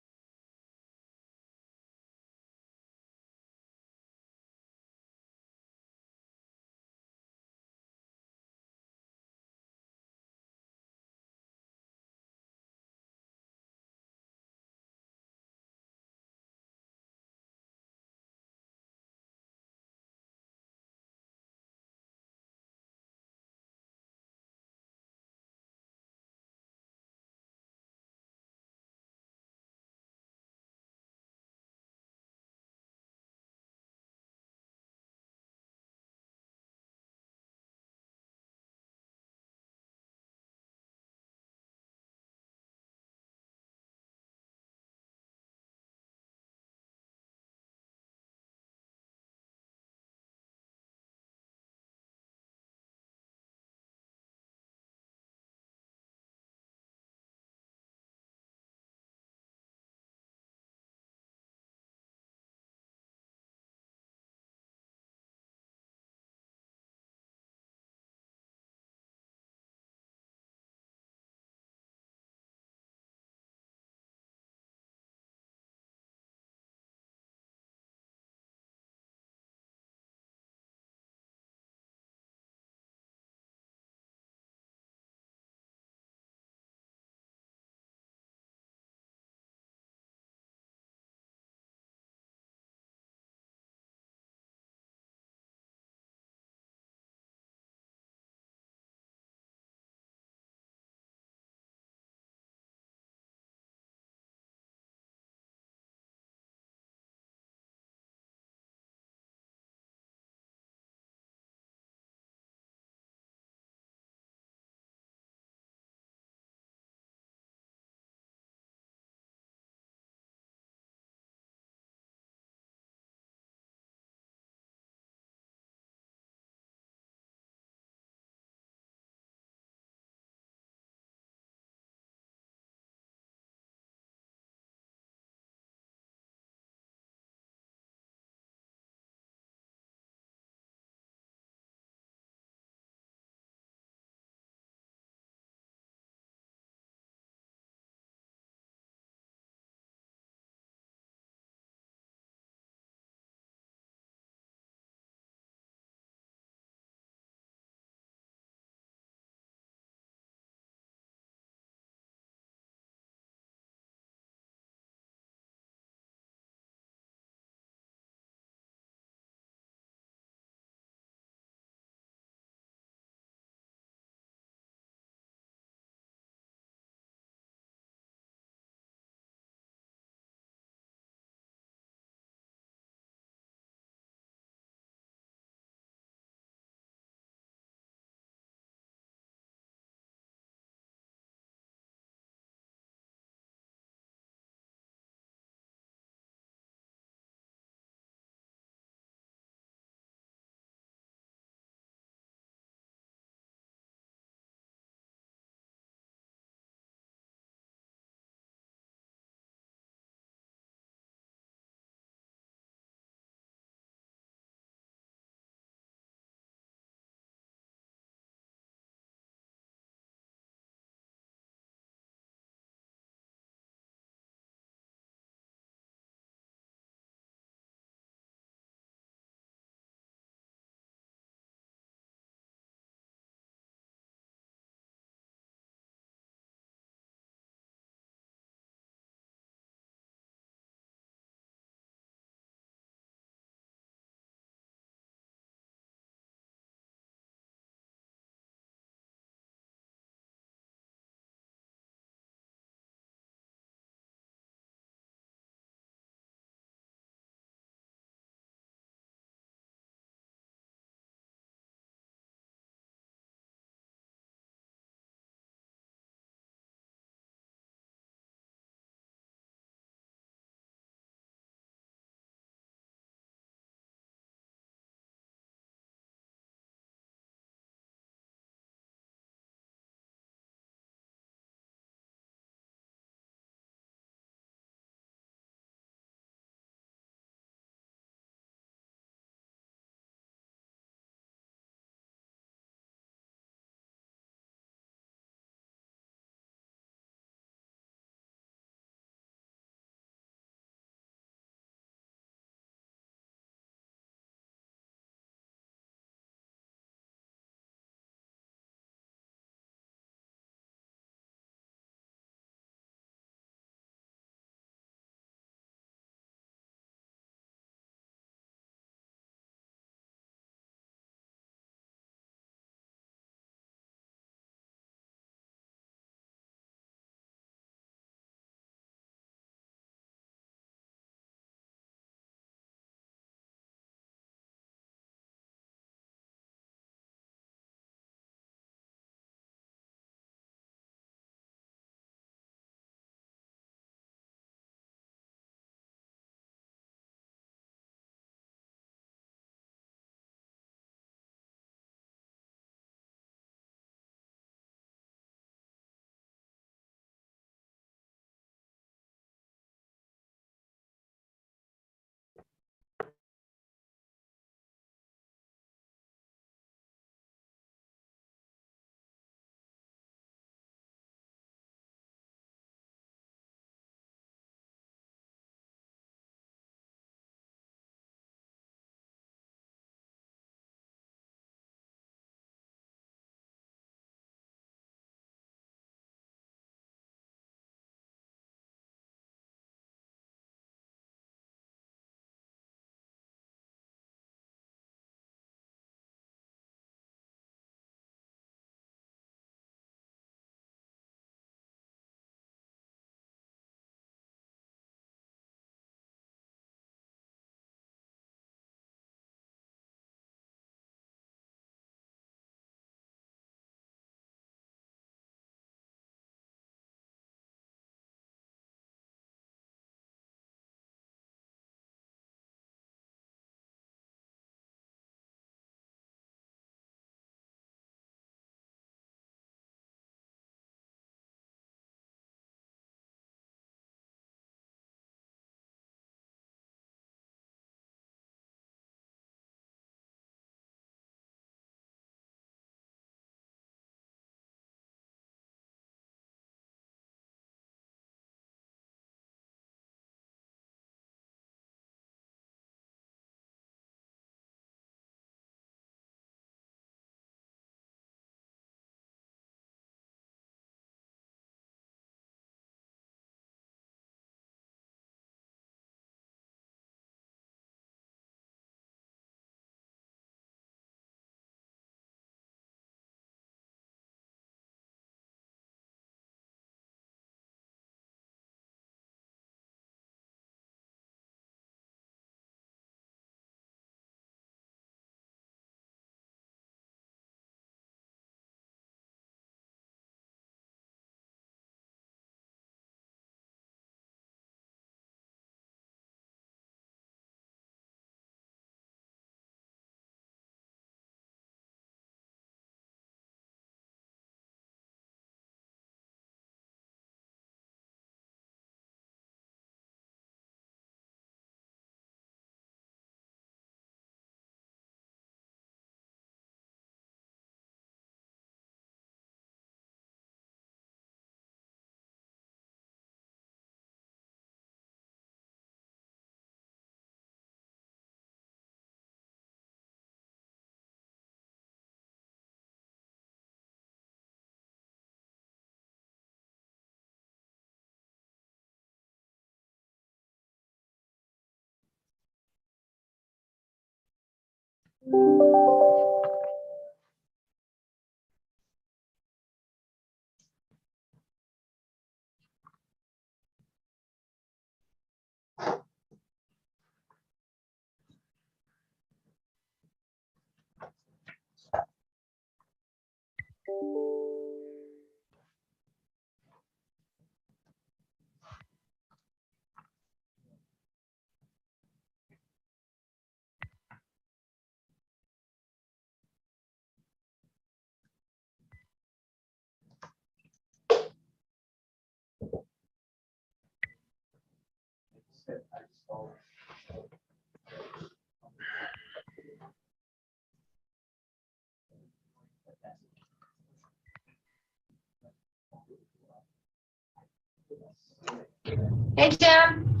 Hey, Jim.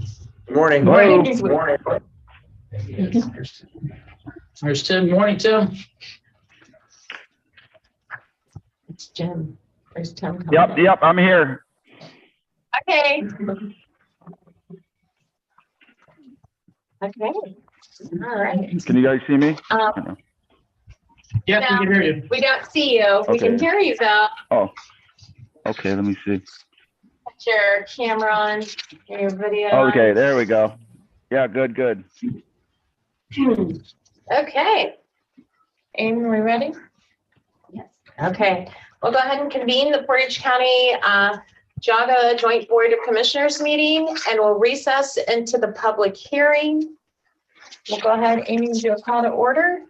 Morning. Morning. Morning. There's Tim. Morning, Tim. It's Jim. There's Tim. Yep, I'm here. Okay. Okay. All right. Can you guys see me? Yes, we can hear you. We don't see you. We can Okay. hear you though. Okay, let me see. Put your camera on, your video. Okay, there we go. Yeah, good. Okay. Amy, we ready? Yes. Okay, we'll go ahead and convene the Portage County JAGA Joint Board of Commissioners meeting, and we'll recess into the public hearing. We'll go ahead, Amy, do a call to order.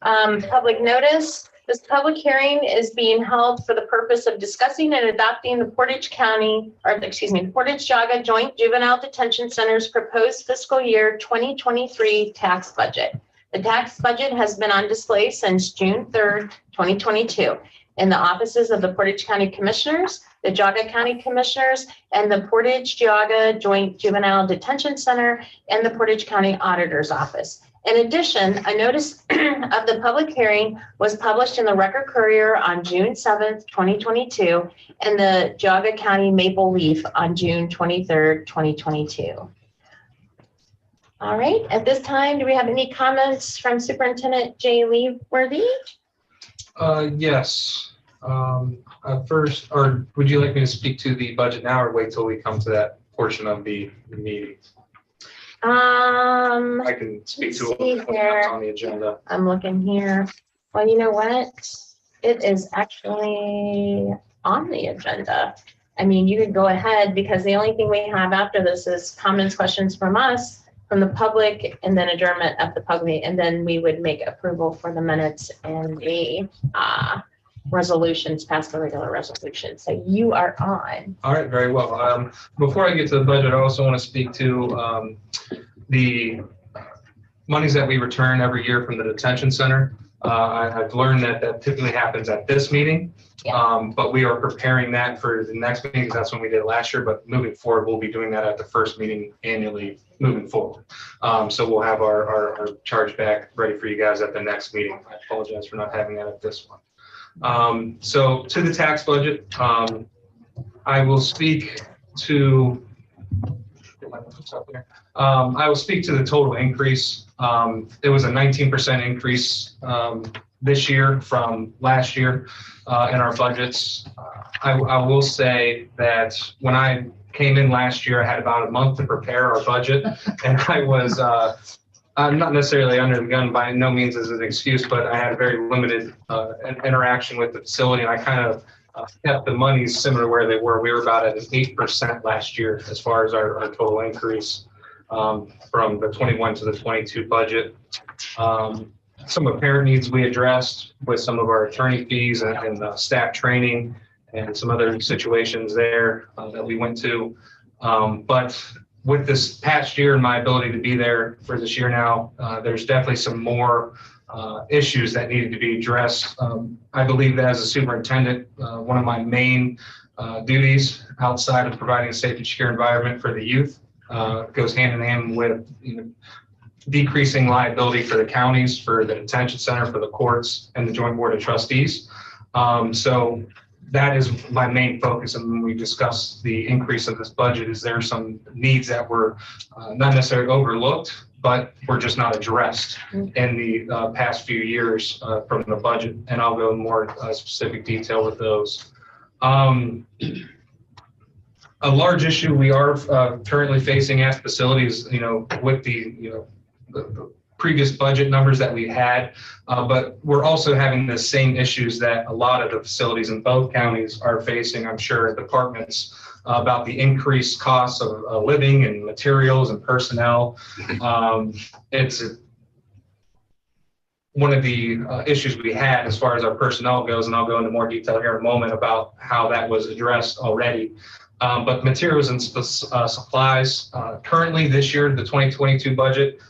Public notice. This public hearing is being held for the purpose of discussing and adopting the Portage JAGA Joint Juvenile Detention Center's proposed fiscal year 2023 tax budget. The tax budget has been on display since June 3rd, 2022 in the offices of the Portage County Commissioners, the Jaga County Commissioners, and the Portage JAGA Joint Juvenile Detention Center and the Portage County Auditor's Office. In addition, a notice of the public hearing was published in the Record Courier on June 7th, 2022, and the Jaga County Maple Leaf on June 23rd, 2022. All right, at this time, do we have any comments from Superintendent Jay Leaworthy? Yes. First, or would you like me to speak to the budget now or wait till we come to that portion of the meeting? I can speak to let's see what's here. on the agenda. I'm looking here. Well, you know what? It is actually on the agenda. I mean, you could go ahead because the only thing we have after this is comments, questions from us, from the public, and then adjournment of the public. And then we would make approval for the minutes and the resolutions, pass the regular resolution. So you are on. All right, very well. Before I get to the budget, I also want to speak to the monies that we return every year from the detention center. I've learned that typically happens at this meeting, but we are preparing that for the next meeting because that's when we did it last year. But moving forward, we'll be doing that at the first meeting annually moving forward. So we'll have our charge back ready for you guys at the next meeting. I apologize for not having that at this one. So to the tax budget, I will speak to I will speak to the total increase. It was a 19% increase this year from last year in our budgets. I will say that when I came in last year, I had about a month to prepare our budget, and I was I'm not necessarily under the gun by no means as an excuse, but I had a very limited interaction with the facility, and I kind of kept the monies similar where they were. We were about at 8% last year as far as our total increase from the 21 to the 22 budget. Some apparent needs we addressed with some of our attorney fees and staff training and some other situations there that we went to. But with this past year and my ability to be there for this year now, there's definitely some more issues that needed to be addressed. I believe that as a superintendent, one of my main duties outside of providing a safe and secure environment for the youth goes hand in hand with decreasing liability for the counties, for the detention center, for the courts, and the Joint Board of Trustees. So that is my main focus. And when we discuss the increase of this budget, is there some needs that were not necessarily overlooked, but were just not addressed in the past few years from the budget. And I'll go in more specific detail with those. A large issue we are currently facing at facilities, with the previous budget numbers that we had, but we're also having the same issues that a lot of the facilities in both counties are facing, I'm sure, departments, about the increased costs of living and materials and personnel. It's one of the issues we had as far as our personnel goes, and I'll go into more detail here in a moment about how that was addressed already. But materials and supplies, currently this year, the 2022 budget,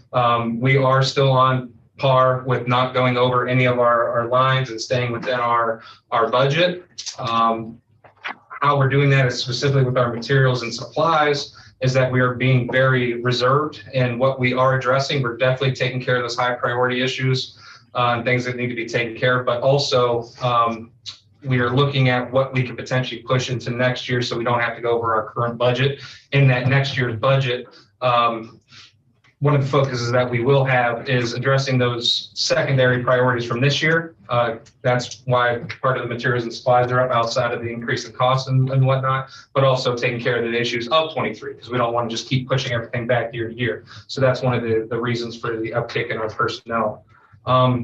we are still on par with not going over any of our lines and staying within our budget. How we're doing that is specifically with our materials and supplies, is that we are being very reserved in what we are addressing. We're definitely taking care of those high priority issues and things that need to be taken care of, but also we are looking at what we could potentially push into next year so we don't have to go over our current budget. In that next year's budget, one of the focuses that we will have is addressing those secondary priorities from this year. That's why part of the materials and supplies are up outside of the increase in costs and whatnot, but also taking care of the issues of 23, because we don't want to just keep pushing everything back year to year. So that's one of the reasons for the uptick in our personnel. Our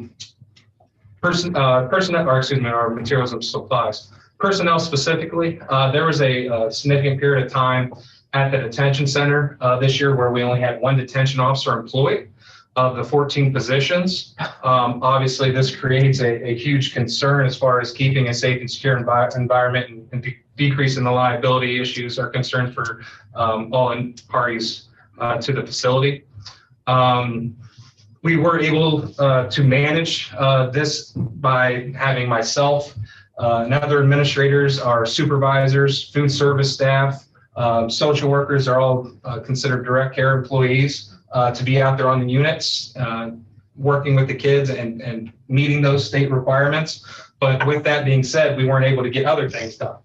materials and supplies. Personnel specifically, there was a significant period of time at the detention center this year where we only had one detention officer employed of the 14 positions. Obviously, this creates a huge concern as far as keeping a safe and secure environment and decreasing the liability issues are concerned for all parties to the facility. We were able to manage this by having myself and other administrators, our supervisors, food service staff, social workers are all considered direct care employees to be out there on the units, working with the kids and meeting those state requirements. But with that being said, we weren't able to get other things done.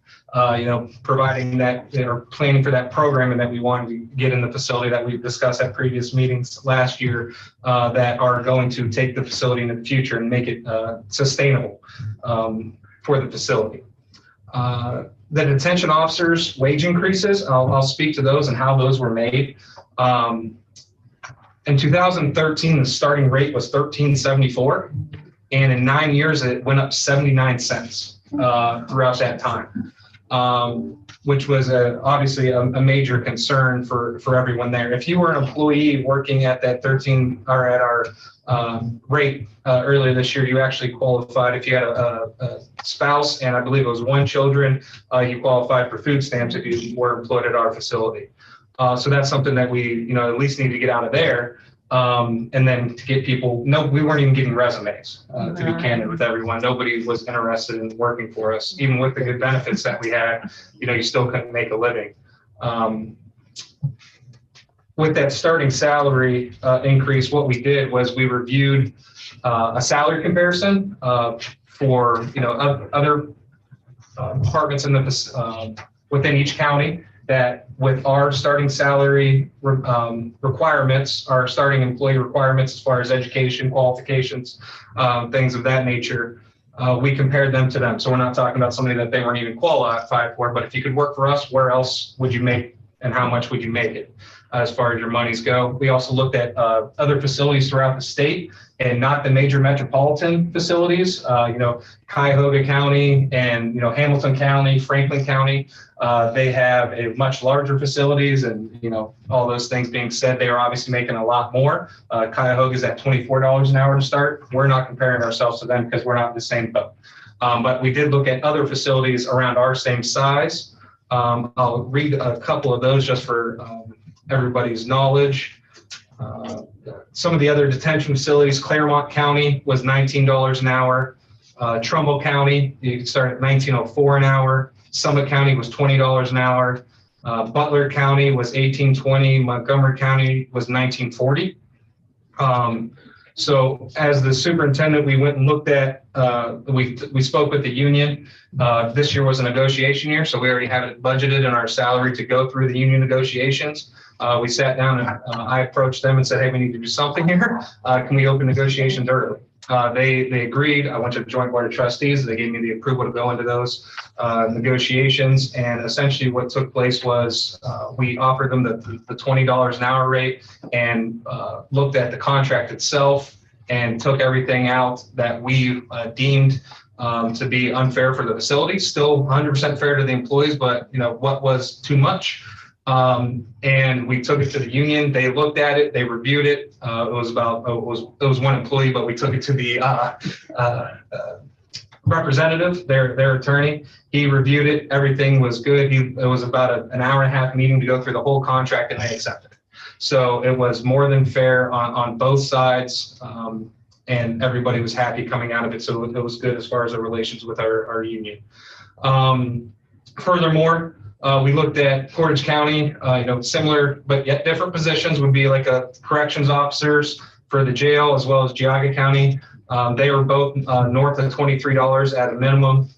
Providing that or planning for that programming that we wanted to get in the facility that we've discussed at previous meetings last year that are going to take the facility into the future and make it sustainable for the facility. The detention officers' wage increases, I'll speak to those and how those were made. In 2013, the starting rate was $13.74, and in 9 years, it went up 79 cents throughout that time. Which was obviously a major concern for everyone there. If you were an employee working at that 13 or at our rate earlier this year, you actually qualified. If you had a spouse and I believe it was one children, you qualified for food stamps if you were employed at our facility. So that's something that we at least need to get out of there. And then to get people, we weren't even getting resumes, to be candid with everyone. Nobody was interested in working for us. Even with the good benefits that we had, you still couldn't make a living. With that starting salary increase, what we did was we reviewed a salary comparison for, other departments in the within each county, that with our starting salary requirements, our starting employee requirements as far as education, qualifications, things of that nature, we compared them to them. So we're not talking about somebody that they weren't even qualified for, but if you could work for us, where else would you make and how much would you make it as far as your monies go? We also looked at other facilities throughout the state and not the major metropolitan facilities, Cuyahoga County and, Hamilton County, Franklin County. They have a much larger facilities and, all those things being said, they are obviously making a lot more. Cuyahoga is at $24 an hour to start. We're not comparing ourselves to them because we're not in the same boat. But we did look at other facilities around our same size. I'll read a couple of those just for everybody's knowledge. Some of the other detention facilities, Claremont County was $19 an hour. Trumbull County, you could start at $19.04 an hour. Summit County was $20 an hour. Butler County was $18.20. Montgomery County was $19.40. So as the superintendent, we went and looked at, we spoke with the union. This year was a negotiation year, so we already have it budgeted in our salary to go through the union negotiations. We sat down and I approached them and said, hey, we need to do something here. Can we open negotiations early? They agreed. I went to the joint board of trustees. They gave me the approval to go into those negotiations. And essentially what took place was we offered them the $20 an hour rate and looked at the contract itself and took everything out that we deemed to be unfair for the facility. Still 100% fair to the employees, but what was too much. And we took it to the union. They looked at it. They reviewed it. It was one employee, but we took it to the representative, their attorney. He reviewed it. Everything was good. It was about an hour and a half meeting to go through the whole contract, and they accepted it. So it was more than fair on both sides. And everybody was happy coming out of it. So it was good as far as the relations with our union. Furthermore, we looked at Portage County, similar but yet different positions would be like a corrections officers for the jail as well as Geauga County. They were both north of $23 at a minimum.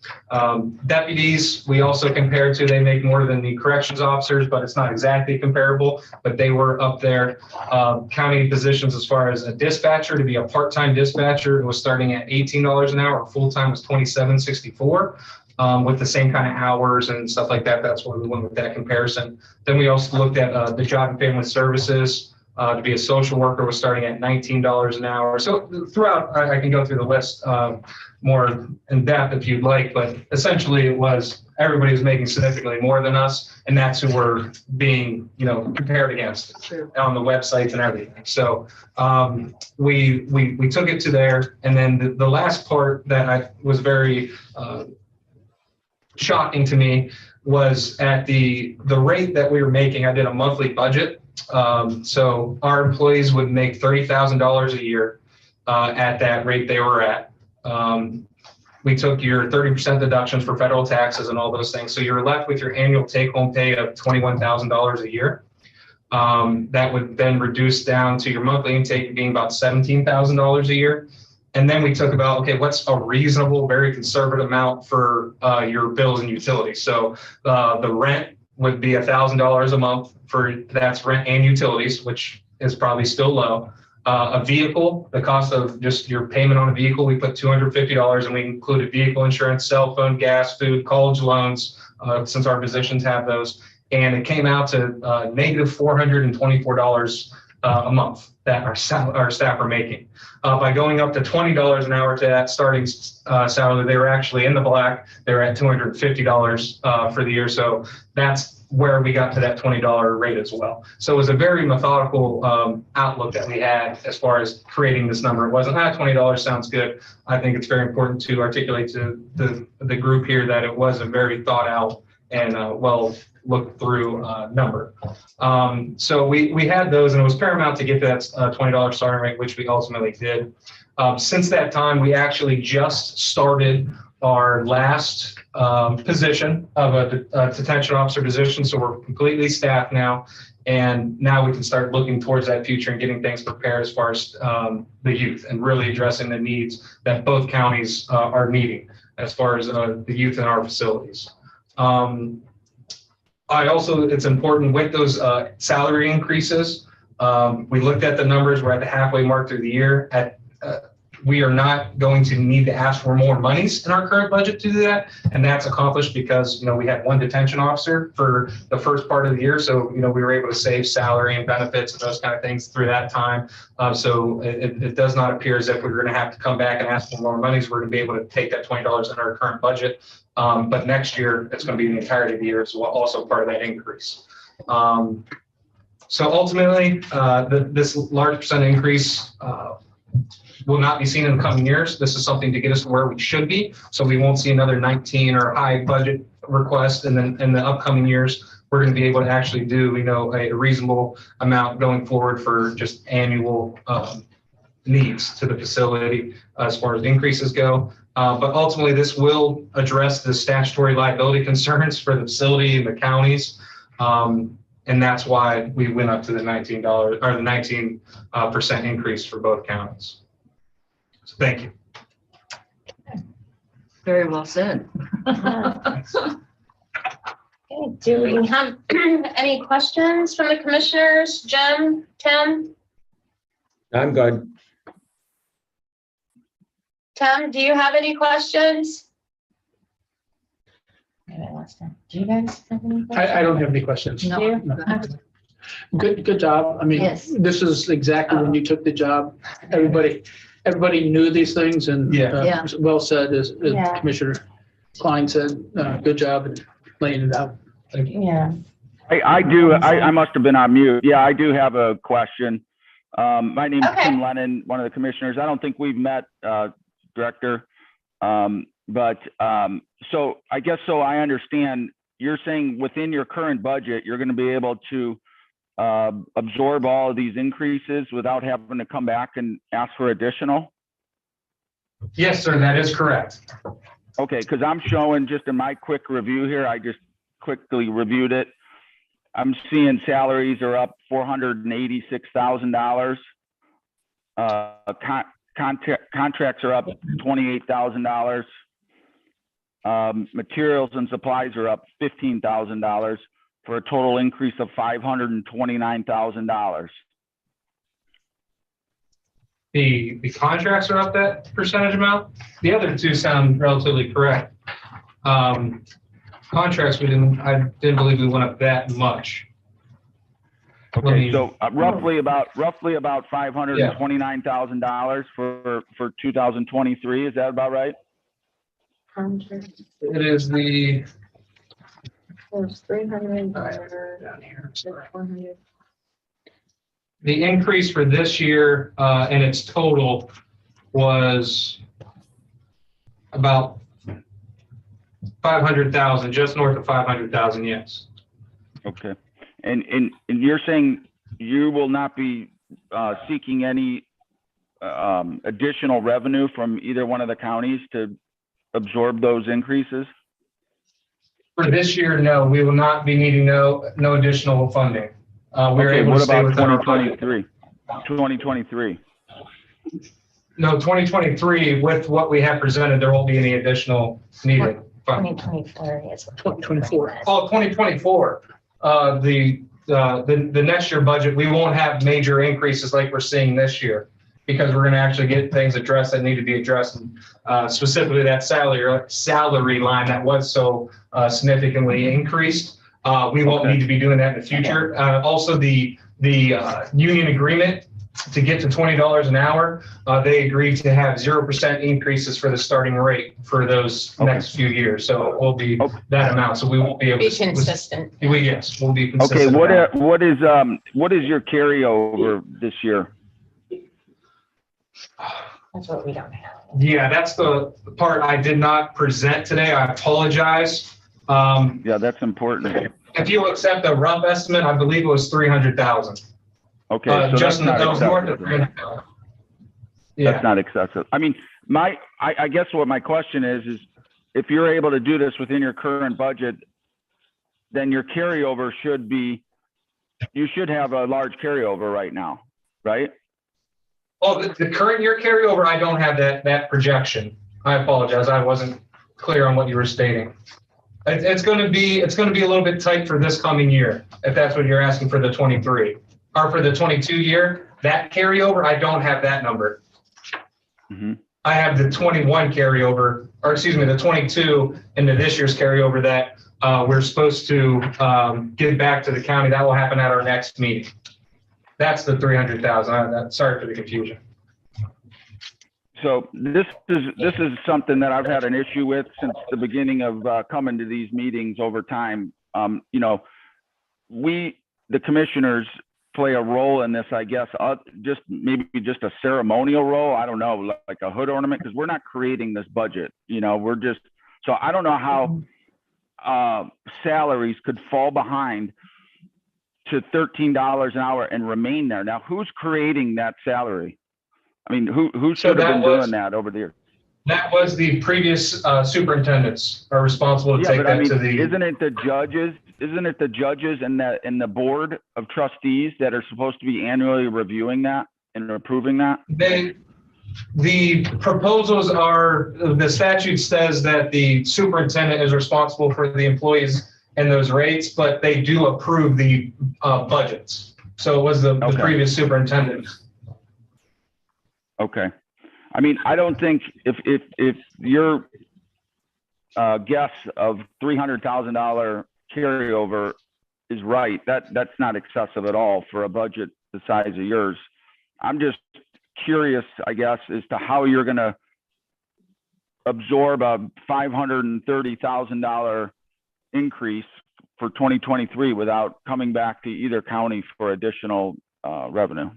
Deputies, we also compared to, they make more than the corrections officers, but it's not exactly comparable, but they were up there. County positions as far as a dispatcher, to be a part-time dispatcher, it was starting at $18 an hour, full-time was $27.64. With the same kind of hours and stuff like that. That's why we went with that comparison. Then we also looked at the Job and Family Services. To be a social worker was starting at $19 an hour. So throughout, I can go through the list more in depth if you'd like, but essentially it was everybody was making significantly more than us, and that's who we're being, compared against on the websites and everything. So we took it to there, and then the last part that was very shocking to me was at the rate that we were making. I did a monthly budget. So our employees would make $30,000 a year at that rate they were at. We took your 30% deductions for federal taxes and all those things. So you're left with your annual take-home pay of $21,000 a year. That would then reduce down to your monthly intake being about $17,000 a year. And then we took about, okay, what's a reasonable, very conservative amount for your bills and utilities? So the rent would be $1,000 a month that's rent and utilities, which is probably still low. A vehicle, the cost of just your payment on a vehicle, we put $250, and we included vehicle insurance, cell phone, gas, food, college loans, since our positions have those. And it came out to negative $424 a month that our staff are making. By going up to $20 an hour to that starting salary, they were actually in the black. They were at $250 for the year. So that's where we got to that $20 rate as well. So it was a very methodical outlook that we had as far as creating this number. It wasn't, $20 sounds good. I think it's very important to articulate to the group here that it was a very thought out and well looked through number. So we had those, and it was paramount to get that $20 starting rate, which we ultimately did. Since that time, we actually just started our last position of a detention officer position. So we're completely staffed now. And now we can start looking towards that future and getting things prepared as far as the youth and really addressing the needs that both counties are needing as far as the youth in our facilities. It's important with those salary increases. We looked at the numbers. We're at the halfway mark through the year. We are not going to need to ask for more monies in our current budget to do that. And that's accomplished because, we had one detention officer for the first part of the year. So, we were able to save salary and benefits and those kind of things through that time. So it does not appear as if we're going to have to come back and ask for more monies. We're going to be able to take that $20 in our current budget. But next year, it's going to be the entirety of the year as well, also part of that increase. So ultimately, this large percent increase will not be seen in the coming years. This is something to get us to where we should be. So we won't see another 19 or high budget request in the upcoming years. We're going to be able to actually do, a reasonable amount going forward for just annual needs to the facility as far as increases go. But ultimately, this will address the statutory liability concerns for the facility and the counties. And that's why we went up to the $19 or the 19% increase for both counties. So thank you. Very well said. Okay, do we have any questions from the commissioners? Jim, Tim? I'm good. Tim, do you have any questions? Do you guys have any? I don't have any questions. Do you? No. Good job. I mean, Yes. this is exactly when you took the job. Everybody knew these things and Yeah. well said, as Yeah. Commissioner Klein said, good job in laying it out. Yeah. I must have been on mute. Yeah, I do have a question. My name is Okay. Tim Lennon, one of the commissioners. I don't think we've met, Director. So I guess, so I understand, you're saying within your current budget, you're going to be able to absorb all of these increases without having to come back and ask for additional? Yes, sir, that is correct. Okay, because I'm showing just in my quick review here, I just quickly reviewed it. I'm seeing salaries are up $486,000. Contracts are up $28,000. Materials and supplies are up $15,000 for a total increase of $529,000. The contracts are up that percentage amount. The other two sound relatively correct. Contracts, I didn't believe we went up that much. Okay, so roughly about $529,000 for 2023. Is that about right? It is the, There's 300. down here, sorry. The increase for this year and its total was about 500,000, just north of 500,000, yes. Okay, and you're saying you will not be seeking any additional revenue from either one of the counties to absorb those increases? For this year, no, we will not be needing no additional funding. We're Okay, able what to stay about within our budget. 2023? No, 2023, with what we have presented, there won't be any additional needed funding. 2024 is what. 2024. Oh, 2024, the next year budget, we won't have major increases like we're seeing this year, because we're gonna actually get things addressed that need to be addressed. And specifically that salary line that was so significantly increased. We won't need to be doing that in the future. Also, the union agreement to get to $20 an hour, they agreed to have 0% increases for the starting rate for those next few years. So it will be that amount. So we won't be able to. Be consistent. Yes, we'll be Okay, consistent. what is your carryover this year? That's what we don't have. Yeah, that's the part I did not present today. I apologize. Yeah, that's important. If you accept a rough estimate, I believe it was 300,000. Okay, so that's Just not those north of excessive. 300,000. That's Yeah, not excessive. I mean, I guess what my question is if you're able to do this within your current budget, then your carryover should be, you should have a large carryover right now, right? oh, the current year carryover, I don't have that projection. I apologize. I wasn't clear on what you were stating. It's going to be a little bit tight for this coming year, if that's what you're asking for the 23 or for the 22 year. That carryover, I don't have that number. Mm-hmm. I have the 21 carryover, or excuse me, the 22 into this year's carryover that we're supposed to give back to the county. That will happen at our next meeting. That's the 300,000. Sorry for the confusion. So this is something that I've had an issue with since the beginning of coming to these meetings over time. You know, we, the commissioners, play a role in this, I guess, maybe just a ceremonial role. I don't know, like a hood ornament, because we're not creating this budget. You know, we're just, so I don't know how salaries could fall behind to $13 an hour and remain there. Now, who's creating that salary? I mean, who should have been doing that over the years? That was the previous superintendents are responsible to Yeah, take but I that mean, to the. isn't it the judges? Isn't it the judges and the board of trustees that are supposed to be annually reviewing that and approving that? The proposals are, the statute says that the superintendent is responsible for the employees and those rates, but they do approve the budgets. So it was the Okay. previous superintendent. Okay. I mean, I don't think if your guess of $300,000 carryover is right, that's not excessive at all for a budget the size of yours. I'm just curious, I guess, as to how you're going to absorb a $530,000 increase for 2023 without coming back to either county for additional revenue.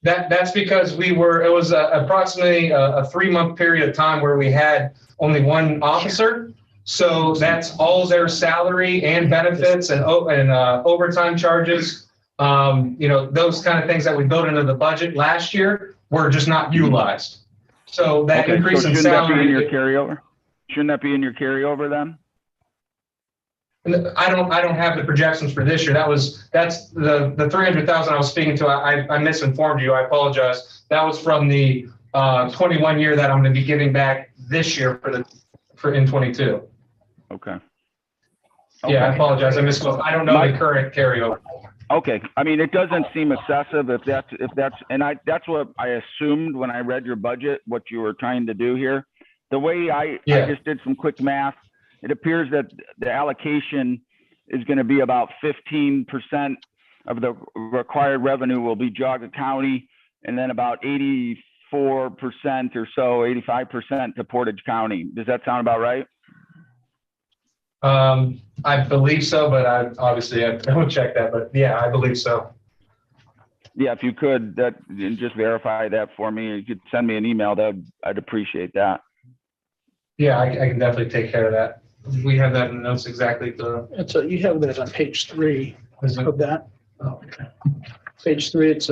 That's because it was approximately a 3-month period of time where we had only one officer. So that's all their salary and benefits and overtime charges. Those kind of things that we built into the budget last year were just not utilized. So that Okay, increase so in shouldn't that be in your salary. carryover? Shouldn't that be in your carryover then? I don't have the projections for this year. That's the 300,000 I was speaking to. I misinformed you. I apologize. That was from the 21 year that I'm going to be giving back this year for in 22. Okay. Yeah, I Okay. apologize. I misspoke. I don't know the current carryover. Okay, I mean, it doesn't seem excessive if that's, that's what I assumed when I read your budget, what you were trying to do here. The way I just did some quick math, it appears that the allocation is going to be about 15% of the required revenue will be Geauga County, and then about 84% or so, 85% to Portage County. Does that sound about right? I believe so, but I don't check that, but yeah, I believe so. Yeah, if you could, and just verify that for me, you could send me an email, I'd appreciate that. Yeah, I can definitely take care of that. We have that in the notes exactly. And so you have that on page 3 Is it- of that. oh, okay. Page 3, it's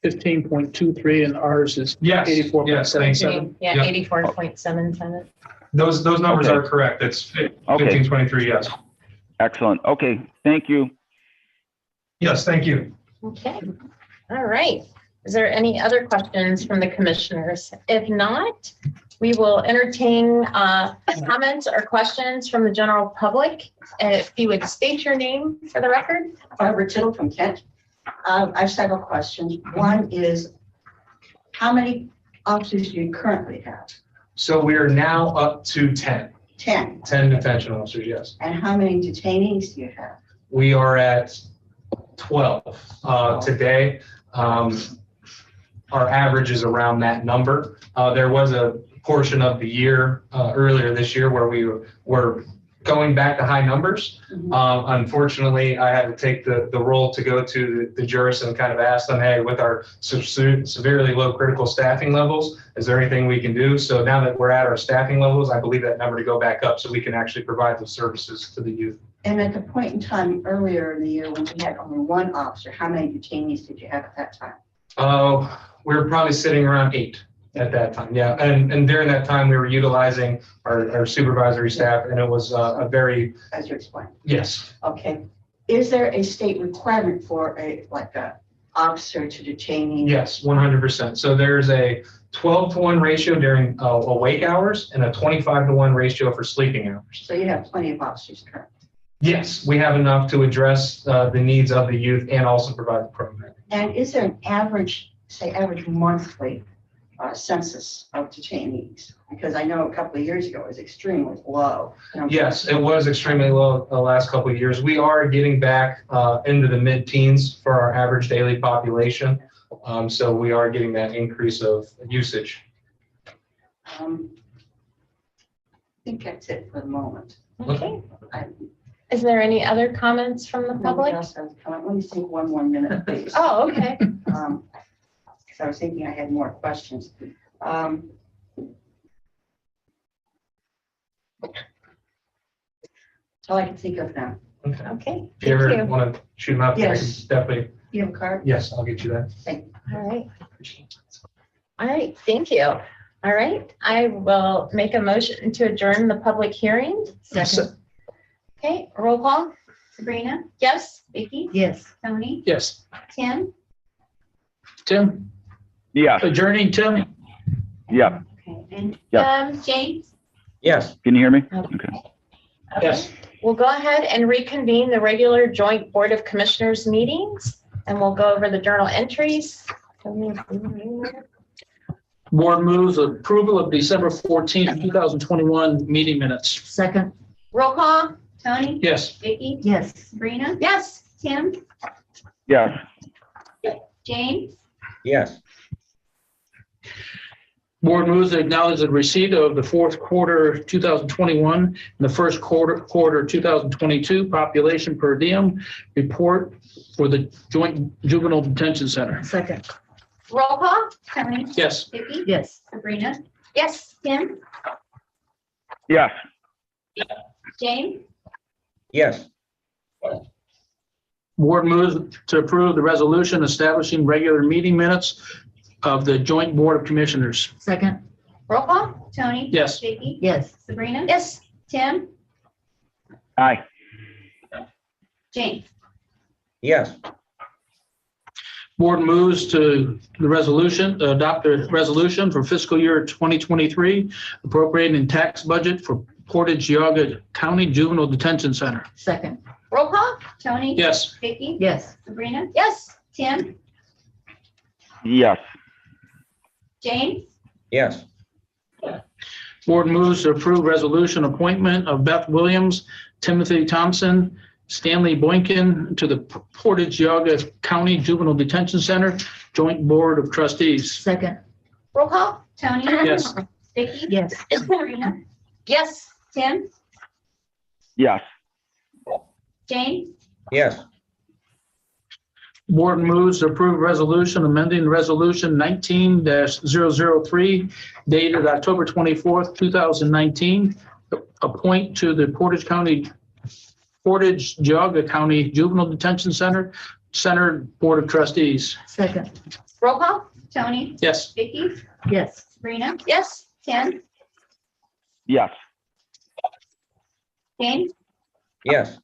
15.23 and ours is Yes, thanks. 84.77. Yeah, Yep. 84.77. Those numbers Okay. are correct. It's Okay. 1523, yes. Excellent. Okay, thank you. Yes, thank you. Okay, all right. Is there any other questions from the commissioners? If not, we will entertain comments or questions from the general public. If you would state your name for the record. Barbara Tittle from Kent. I have several questions. One is, how many officers do you currently have? So we are now up to 10 10. detention officers, yes. And how many detainees do you have? We are at 12 today. Our average is around that number. There was a portion of the year earlier this year where we were going back to high numbers. Unfortunately, I had to take the role to go to the jurors and kind of ask them, hey, with our severely low critical staffing levels, is there anything we can do? So now that we're at our staffing levels, I believe that number to go back up so we can actually provide those services to the youth. And at the point in time earlier in the year when you had only one officer, how many detainees did you have at that time? We were probably sitting around 8 at that time. Yeah. And during that time, we were utilizing our supervisory staff, and it was a very, As you explained. yes. Okay. Is there a state requirement for a officer to detainee? Yes, 100%. So there's a 12-to-1 ratio during awake hours and a 25-to-1 ratio for sleeping hours. So you have plenty of officers currently. Yes, we have enough to address the needs of the youth and also provide the program. And is there an average monthly census of detainees? Because I know a couple of years ago it was extremely low. Yes, it was extremely low the last couple of years. We are getting back into the mid-teens for our average daily population. So we are getting that increase of usage. I think that's it for the moment. Okay. I- Is there any other comments from the public? Nobody else has comment. Let me take one more minute, please. Oh, okay. Because I was thinking I had more questions. That's all I can think of now. Okay. Okay, If you thank ever you. want to shoot them out, I can Yes. definitely, You have a card? yes, I'll get you that. All right. All right, thank you. All right, I will make a motion to adjourn the public hearing. Second. Okay, roll call. Sabrina, Yes? Vicky, Yes. Tony, Yes. Tim. Tim, Yeah, adjourning, Tim? yeah. Okay, and Yeah. James. Yes. Can you hear me? Okay. Okay. Okay. Yes. we'll go ahead and reconvene the regular joint Board of Commissioners meetings, and we'll go over the journal entries. Board moves approval of December 14th, 2021 meeting minutes. Second. Roll call? Tony, Yes. Vicky, Yes. Sabrina, Yes. Tim, Yes. James, yes, Board moves to acknowledge the receipt of the fourth quarter 2021 and the first quarter 2022 population per diem report for the Joint Juvenile Detention Center. Second. Roll call? Tony, Yes. Vicky, Yes. Sabrina, Yes. Tim, Yes. James, yes, Board moves to approve the resolution establishing regular meeting minutes of the Joint Board of Commissioners. Second. Roll call? Tony, Yes. Vicky, Yes. Sabrina, Yes. Tim, Aye. James, yes, Board moves to the resolution, adopt a resolution for fiscal year 2023 appropriating tax budget for Portage Geauga County Juvenile Detention Center. Second. Roll call? Tony, Yes. Vicky, Yes. Sabrina, Yes. Tim, Yes. James, yes, Board moves to approve resolution appointment of Beth Williams, Timothy Thompson, Stanley Boykin to the Portage Geauga County Juvenile Detention Center Joint Board of Trustees. Second. Roll call? Tony, Yes. Vicky, Yes. Sabrina, Yes. Tim, Yes. James, yes, Board moves to approve resolution amending resolution 19-003 dated October 24th, 2019. Appoint to the Portage Geauga County Juvenile Detention Center Board of Trustees. Second. Roll call? Tony, Yes. Vicky, Yes. Sabrina, Yes. Tim, Yes. James, yes.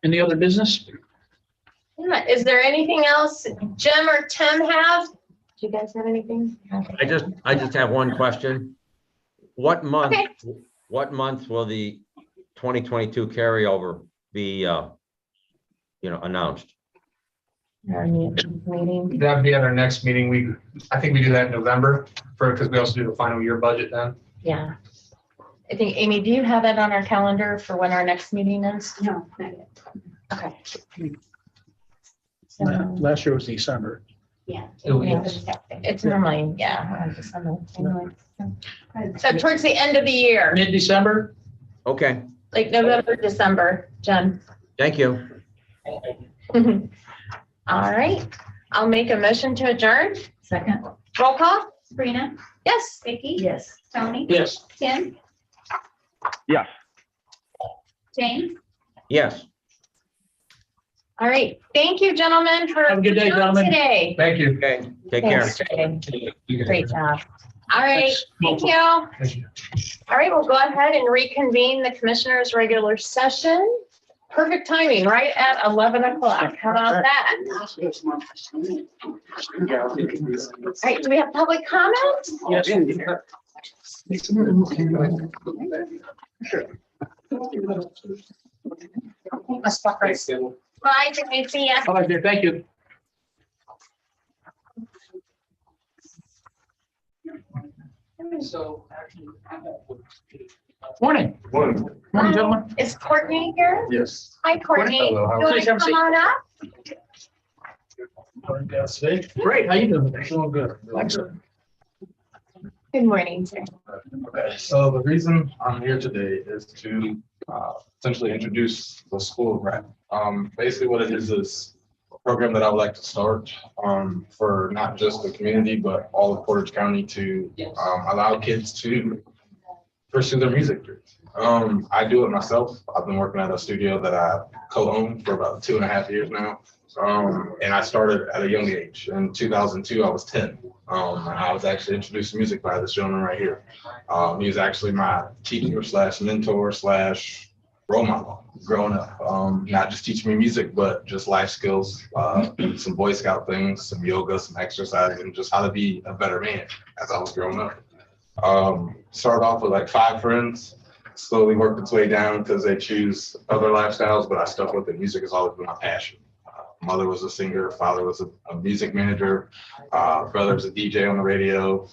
Any other business? Is there anything else Jim or Tim have? Do you guys have anything? I just have one question. What month, Okay. what month will the 2022 carryover be, announced? Meeting. That'd be at our next meeting. I think we do that in November because we also do the final year budget then. Yeah. I think, Amy, do you have that on our calendar for when our next meeting is? no, not yet. Okay. Last year was December. Yeah. It's normally, yeah. December. So towards the end of the year, Mid-December? Okay, like November, December, Jen. thank you. All right. I'll make a motion to adjourn. Second. Roll call? Sabrina, Yes. Vicky, Yes. Tony, Yes. Tim, Yes. James, Yes. All right. Thank you, gentlemen, for Have a good day, coming gentlemen. today. Thank you. Okay, take care. Thanks, Jay. Great job. All right. Thanks. Thank you. All right. We'll go ahead and reconvene the commissioners' regular session. Perfect timing, right at 11 o'clock. How about that? All right. Do we have public comment? Yes. Bye, Jay. See ya. All right, there. Thank you. Morning. Morning, gentlemen. Is Courtney here? Yes. Hi, Courtney. You Hello, how are want Please to have a come seat. on up? Great. How you doing? Doing good. Thanks. Good morning, sir. Okay, so the reason I'm here today is to essentially introduce the school grant. Basically what it is a program that I would like to start for not just the community, but all of Portage County to allow kids to pursue their music careers. I do it myself. I've been working at a studio that I co-own for about 2.5 years now. And I started at a young age. In 2002, I was 10. I was actually introduced to music by this gentleman right here. He was actually my teacher / mentor / role model growing up. Not just teaching me music, but just life skills, some Boy Scout things, some yoga, some exercise, and just how to be a better man as I was growing up. Started off with like 5 friends. slowly worked its way down because they choose other lifestyles, but I stuck with it. Music has always been my passion. Mother was a singer, father was a music manager, brother was a DJ on the radio,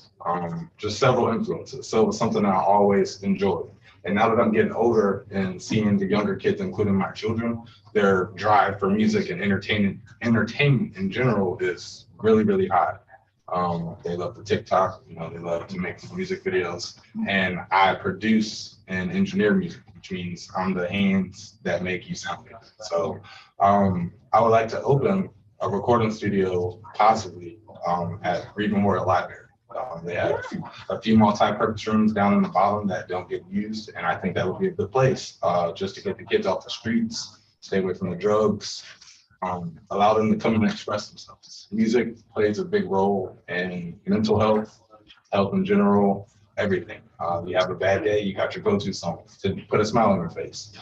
just several influences. So it was something I always enjoyed. And now that I'm getting older and seeing the younger kids, including my children, their drive for music and entertainment in general is really, really high. They love the TikTok, you know, they love to make music videos, and I produce and engineer music, which means I'm the hands that make you sound good. So I would like to open a recording studio possibly at Reed Memorial Library. They have a few multi-purpose rooms down in the bottom that don't get used, and I think that would be a good place just to get the kids off the streets, stay away from the drugs, allow them to come and express themselves. Music plays a big role in mental health, health in general, everything. You have a bad day, you got your go-to song to put a smile on your face.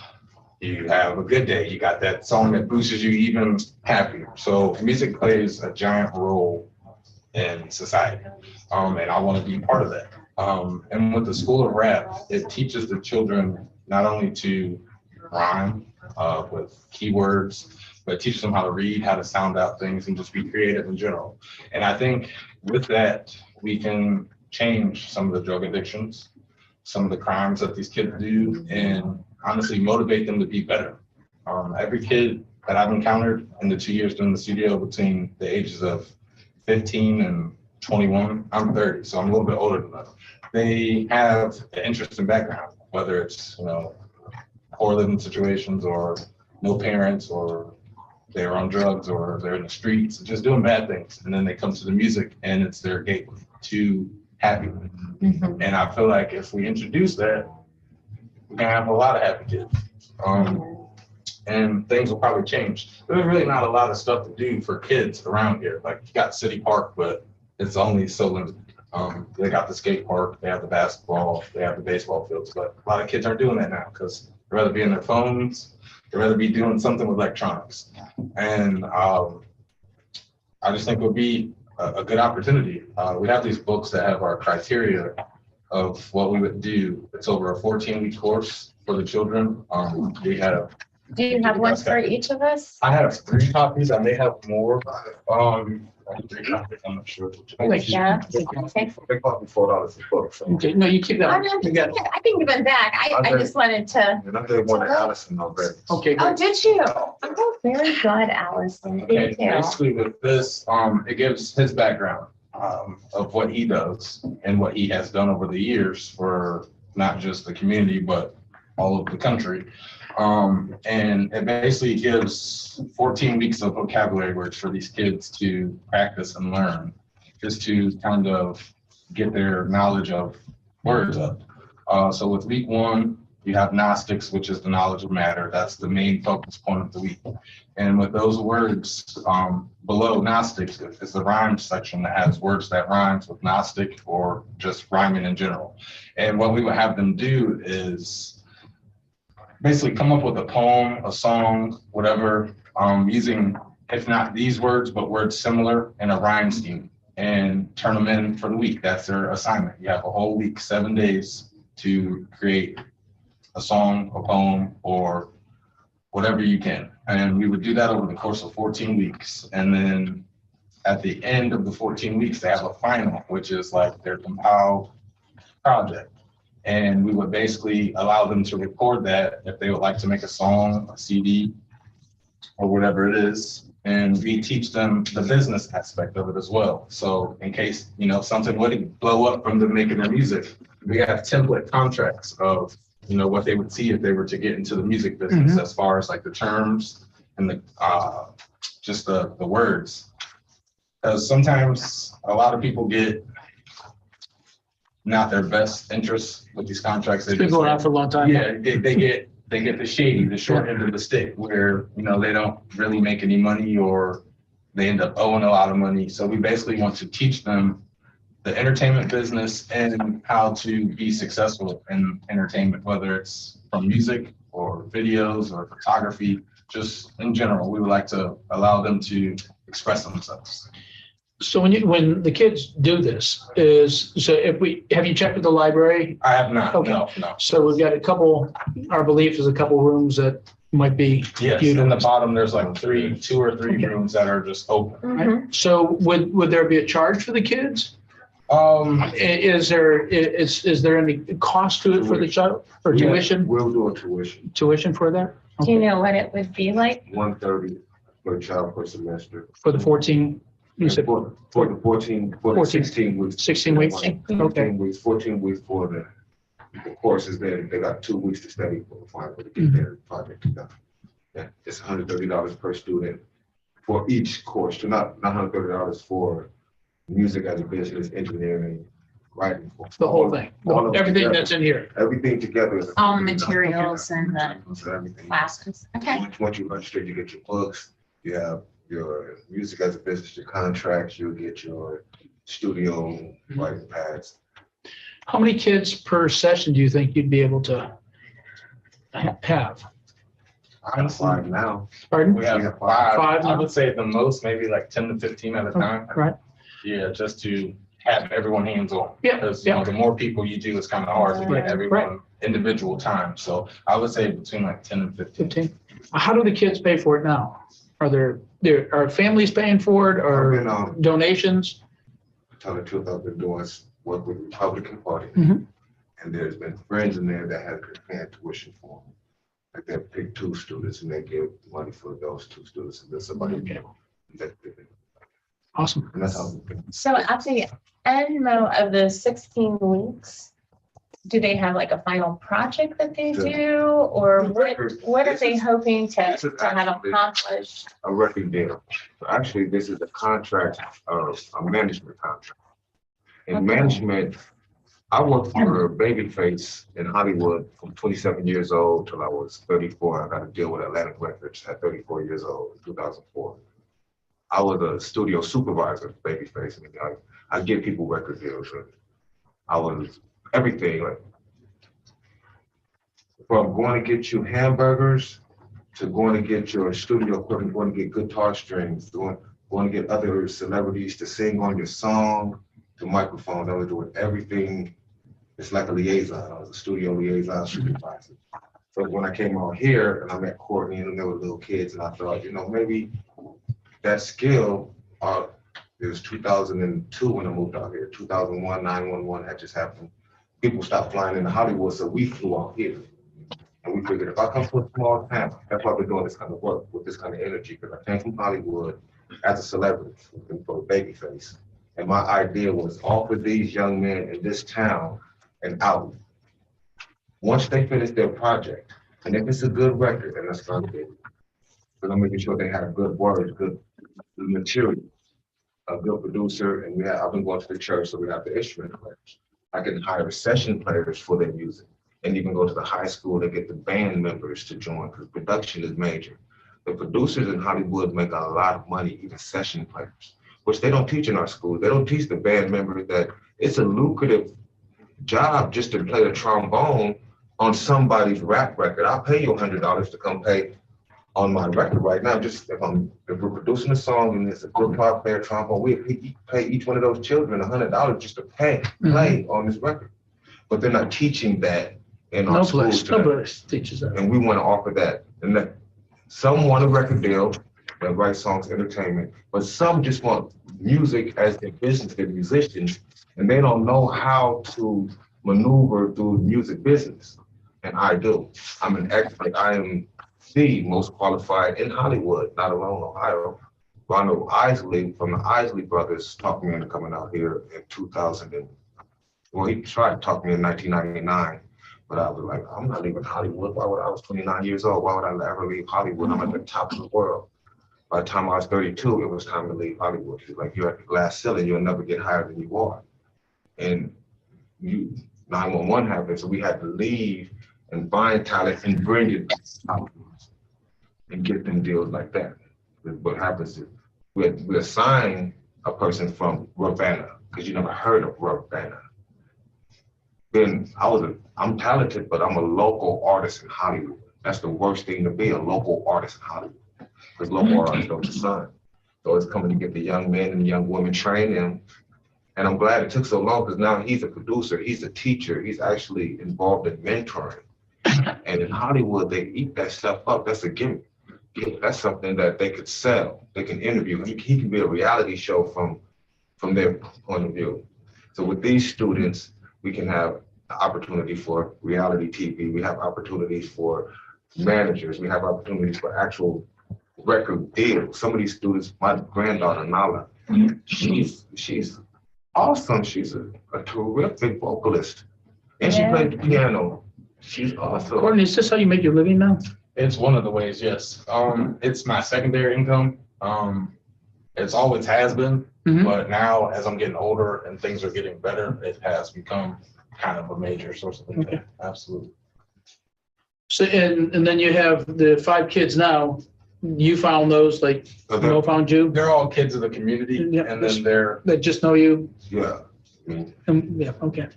You have a good day, you got that song that boosts you even happier. So music plays a giant role in society, and I want to be part of that. And with the School of Rap, it teaches the children not only to rhyme with keywords, but teaches them how to read, how to sound out things, and just be creative in general. And I think with that, we can change some of the drug addictions, some of the crimes that these kids do, and honestly motivate them to be better. Every kid that I've encountered in the 2 years in the studio between the ages of 15 and 21, I'm 30, so I'm a little bit older than them. They have an interesting background, whether it's, you know, poor living situations or no parents, or they're on drugs, or they're in the streets just doing bad things. And then they come to the music and it's their gateway to happiness. And I feel like if we introduce that, we're gonna have a lot of happy kids. And things will probably change. There's really not a lot of stuff to do for kids around here. Like, you got City Park, but it's only so limited. They got the skate park, they have the basketball, they have the baseball fields, but a lot of kids aren't doing that now because they'd rather be in their phones, they'd rather be doing something with electronics. And I just think it would be a good opportunity. We have these books that have our criteria of what we would do. It's over a 14-week course for the children. We have. Do you have one for each of us? I have 3 copies. I may have more. I have 3 copies. I'm not sure. Yeah. They cost me $4 a book. So. Okay, no, you keep that. I can give it back. I just wanted to. And I did one at Allison already. Okay, Oh, great. did you? Oh, very good, Allison. Okay, Thank you. basically with this, it gives his background of what he does and what he has done over the years for not just the community, but all of the country. And it basically gives 14 weeks of vocabulary words for these kids to practice and learn, just to kind of get their knowledge of words up. So with week 1, you have Gnostics, which is the knowledge of matter. That's the main focus point of the week. And with those words, below Gnostics is the rhyme section that has words that rhymes with Gnostic or just rhyming in general. And what we would have them do is basically come up with a poem, a song, whatever, using, if not these words, but words similar in a rhyme scheme, and turn them in for the week. That's their assignment. You have a whole week, 7 days, to create a song, a poem, or whatever you can. And we would do that over the course of 14 weeks. And then at the end of the 14 weeks, they have a final, which is like their compiled project. And we would basically allow them to record that if they would like to make a song, a CD, or whatever it is. And we teach them the business aspect of it as well. So in case, you know, something would blow up from them making their music, we have template contracts of, you know, what they would see if they were to get into the music business, as far as like the terms and the just the words. Because sometimes a lot of people get not their best interests with these contracts. It's been going on for a long time. Yeah, they get the shady, the short end of the stick, where, you know, they don't really make any money, or they end up owing a lot of money. So we basically want to teach them the entertainment business and how to be successful in entertainment, whether it's from music or videos or photography, just in general. We would like to allow them to express themselves. So when the kids do this so have you checked with the library? I have not, Okay. no. So we've got our belief is a couple rooms that might be. Yes, in the bottom, there's like two or three rooms that are just open. Right? So would there be a charge for the kids? Is there any cost to it for the child or Yeah, tuition? We'll do a tuition, Tuition for that? Do you know what it would be like? 130 per child per semester. For the 14, you And said For the 14, for the 14, 16 weeks. 16 weeks? 14 Okay. weeks, 14 weeks for the courses, then they got 2 weeks to study for the final to get their project done. Yeah, it's $130 per student for each course, so not $130 for music as a business, engineering, writing. The whole thing, All of it everything together. that's in here. Everything together. is All the $130. materials and the So everything. classes. Okay. Once you register, you get your books, you have your music as a business, your contracts, you'll get your studio writing pads. How many kids per session do you think you'd be able to have? Honestly, now. Pardon? We have five. Five. I would say at the most, maybe like 10 to 15 at a time. Right. Yeah, just to have everyone hands on. Yeah, Because, yeah. the more people you do, it's kind of hard to Right, get everyone individual time. So I would say between like 10 and 15. 15. How do the kids pay for it now? Are families paying for it I've been, or donations? to tell the truth, I've been doing work with the Republican Party. Mhm. And there's been friends in there that have been paying tuition for them. Like they pick 2 students and they give money for those 2 students and then somebody that Awesome. and that's how it's been. So at the end though of the 16 weeks, do they have like a final project that they do? Or what are they hoping to have accomplished? A record deal. Actually, this is a contract, a management contract. In management, I worked for Babyface in Hollywood from 27 years old till I was 34. I got to deal with Atlantic Records at 34 years old in 2004. I was a studio supervisor for Babyface. I mean, I give people record deals. And I was everything, like from going to get you hamburgers to going to get your studio equipment, going to get guitar strings, going to get other celebrities to sing on your song, to microphones. I was doing everything. It's like a liaison. I was a studio liaison supervisor. So when I came out here and I met Courtney and there were little kids and I thought, maybe that skill, it was 2002 when I moved out here, 2001, 911 had just happened. People stopped flying into Hollywood, so we flew out here. And we figured if I come from a small town, that's why we're doing this kind of work with this kind of energy, because I came from Hollywood as a celebrity for Babyface. And my idea was offer these young men in this town an out. Once they finish their project, and if it's a good record, then that's going to be it. Because I'm making sure they have good words, good material, a good producer, and I've been going to the church, so we have the instrument players. I can hire session players for their music, and even go to the high school to get the band members to join, because production is major. The producers in Hollywood make a lot of money, even session players, which they don't teach in our school. They don't teach the band members that it's a lucrative job just to play the trombone on somebody's rap record. I'll pay you $100 to come play on my record right now. Just if we're producing a song and it's a good part player trombone, we pay each one of those children $100 just to play on this record. But they're not teaching that in our schools today. Nobody teaches that. And we want to offer that. And that some want a record deal that write songs, entertainment, but some just want music as their business, they're musicians, and they don't know how to maneuver through music business. And I do. I'm an expert. I am the most qualified in Hollywood, not alone Ohio. Ronald Isley from the Isley Brothers talked me into coming out here in 2000. He tried to talk me in 1999, but I was like, I'm not leaving Hollywood. I was 29 years old. Why would I ever leave Hollywood? I'm at the top of the world. By the time I was 32, it was time to leave Hollywood. He's like, you're at the glass ceiling. You'll never get higher than you are. And 911 happened, so we had to leave and find talent and bring it back to Hollywood and get them deals like that. What happens is we assign a person from Ravenna, because you never heard of Ravenna. Then I'm talented, but I'm a local artist in Hollywood. That's the worst thing to be, a local artist in Hollywood, because local artists don't sign. So it's coming to get the young men and young women trained in. And I'm glad it took so long because now he's a producer, he's a teacher, he's actually involved in mentoring. And in Hollywood, they eat that stuff up. That's a gimmick. Yeah, that's something that they could sell. They can interview. He can be a reality show from their point of view. So with these students, we can have opportunity for reality TV. We have opportunities for managers. We have opportunities for actual record deals. Some of these students, my granddaughter Nala, she's awesome. She's a terrific vocalist, and she played the piano. She's awesome. Courtney, is this how you make your living now? It's one of the ways, yes. It's my secondary income. It's always has been, Mhm. but now as I'm getting older and things are getting better, it has become kind of a major source of income. Okay. Absolutely. So, and then you have the 5 kids now. You found those, like, no found you, They're all kids of the community, Yeah. and then they're that just know you? Yeah. Yeah, okay.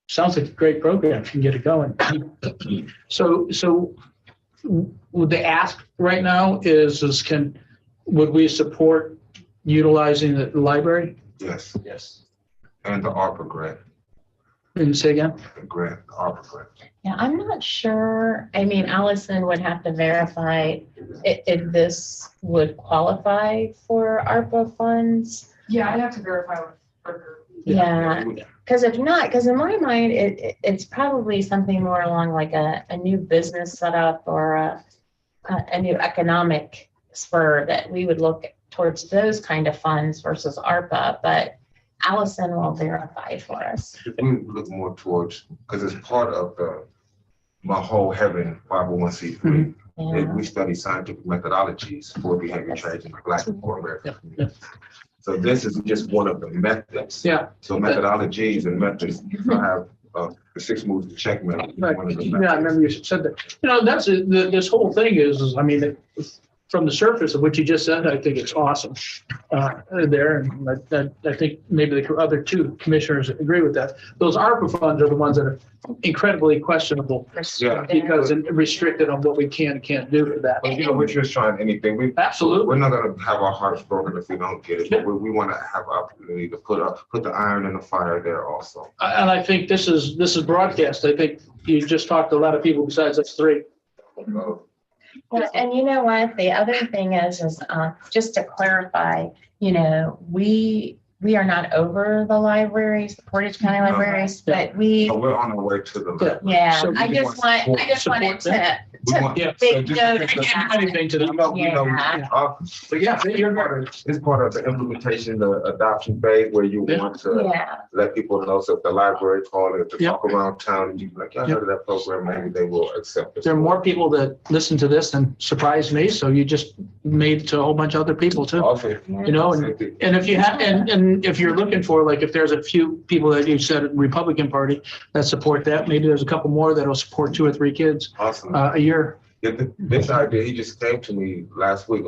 Sounds like a great program, if you can get it going. So would the ask right now is would we support utilizing the library? Yes, yes. and the ARPA grant, And say again? the ARPA grant. Yeah, I'm not sure. I mean, Allison would have to verify if this would qualify for ARPA funds. Yeah, I'd have to verify with her. Yeah, because if not, because in my mind, it's probably something more along like a new business setup or a new economic spur that we would look towards those kind of funds versus ARPA, but Allison will verify for us. We look more towards, because it's part of my whole Heaven 501c3. Yeah. We study scientific methodologies for behavior change in the Black and poor American Yeah. community. So this is just one of the methods. Yeah. So methodologies and methods, I have the 6 moves to checkmate. Right. One of the Yeah, I methods. remember you said that. You know, that's, this whole thing is, I mean, from the surface of what you just said, I think it's awesome there. And I think maybe the other 2 commissioners agree with that. Those ARPA funds are the ones that are incredibly questionable because restricted on what we can and can't do for that. But we're just trying anything. Absolutely. We're not gonna have our hearts broken if we don't get it, but we wanna have opportunity to put the iron in the fire there also. And I think this is broadcast. I think you just talked to a lot of people besides us 3. Well, and you know what? The other thing is just to clarify, we are not over the libraries, the Portage County libraries, but we, So we're on our way to the library. yeah, So I we just wanted to We want- big so just- note of Can't that. do anything to them. Yeah. But yeah, you're right. It's part of the implementation, the adoption phase where you want to Yeah, let people know, so if the library call it, to Yep. talk around town, and you be like, y'all heard of that program, maybe they will accept it. There are more people that listen to this than surprise me, so you just made it to a whole bunch of other people too. Also, You know, and if you have, and if you're looking for, like, if there's a few people that you said Republican Party that support that, maybe there's a couple more that'll support 2 or 3 kids awesome. a year. This idea, he just came to me last week.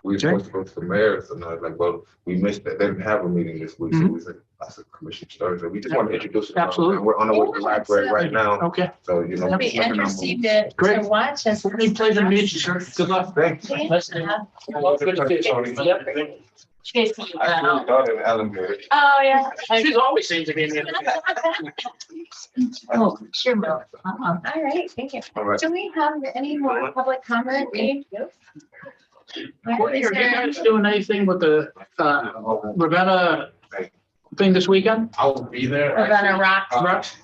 We were supposed to go to the mayor's, and I was like, well, we missed that. They didn't have a meeting this week, so we said, I said, Commissioner Thursday. We just want to introduce it. Absolutely. We're on our way to the library right now, Okay, so, it'll be looking at our interesting moves. to Great. watch us. Any pleasure to meet you, sir. Good luck. Thank you. Nice to meet you. Well, good to see you. Yep. Chase you I down. really thought in elementary. Oh, yeah. She's always seems to be in the. Oh, sure will. All right, thank you. All right. Do we have any more public comment? Abe? Courtney, Is are you there- guys doing anything with the Ravenna thing this weekend? I will be there. Ravenna Rock.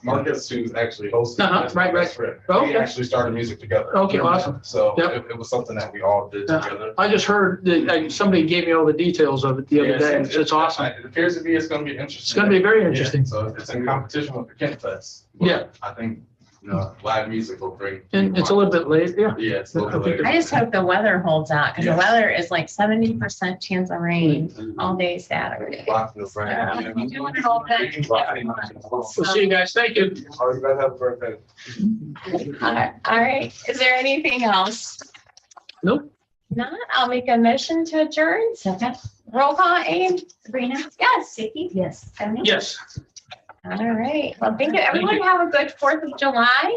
Marcus, who's actually hosting. Uh-huh, that's my right. best friend. Okay. We actually started music together. Okay, awesome. So Yep. it was something that we all did Yeah. together. I just heard that somebody gave me all the details of it the other day. It's awesome. It appears to be, it's gonna be interesting. It's gonna be very Yeah, interesting. So it's in competition with the Kent Fest. But Yeah. I think, live music will bring. And it's a little bit late, yeah. Yeah, it's a little bit I later. just hope the weather holds out, because the Yes. weather is like 70% chance of rain all day Saturday. Lots of friends. Yeah. Doing it all day. We'll see you guys. Thank you. Oh, you guys have a birthday. All right, is there anything else? Nope. Not, I'll make a motion to adjourn. Second. Roll call, Abe? Sabrina? Yes. Vicky? Yes. Stephanie? Yes. All right, well, thank you. Everyone have a good 4th of July.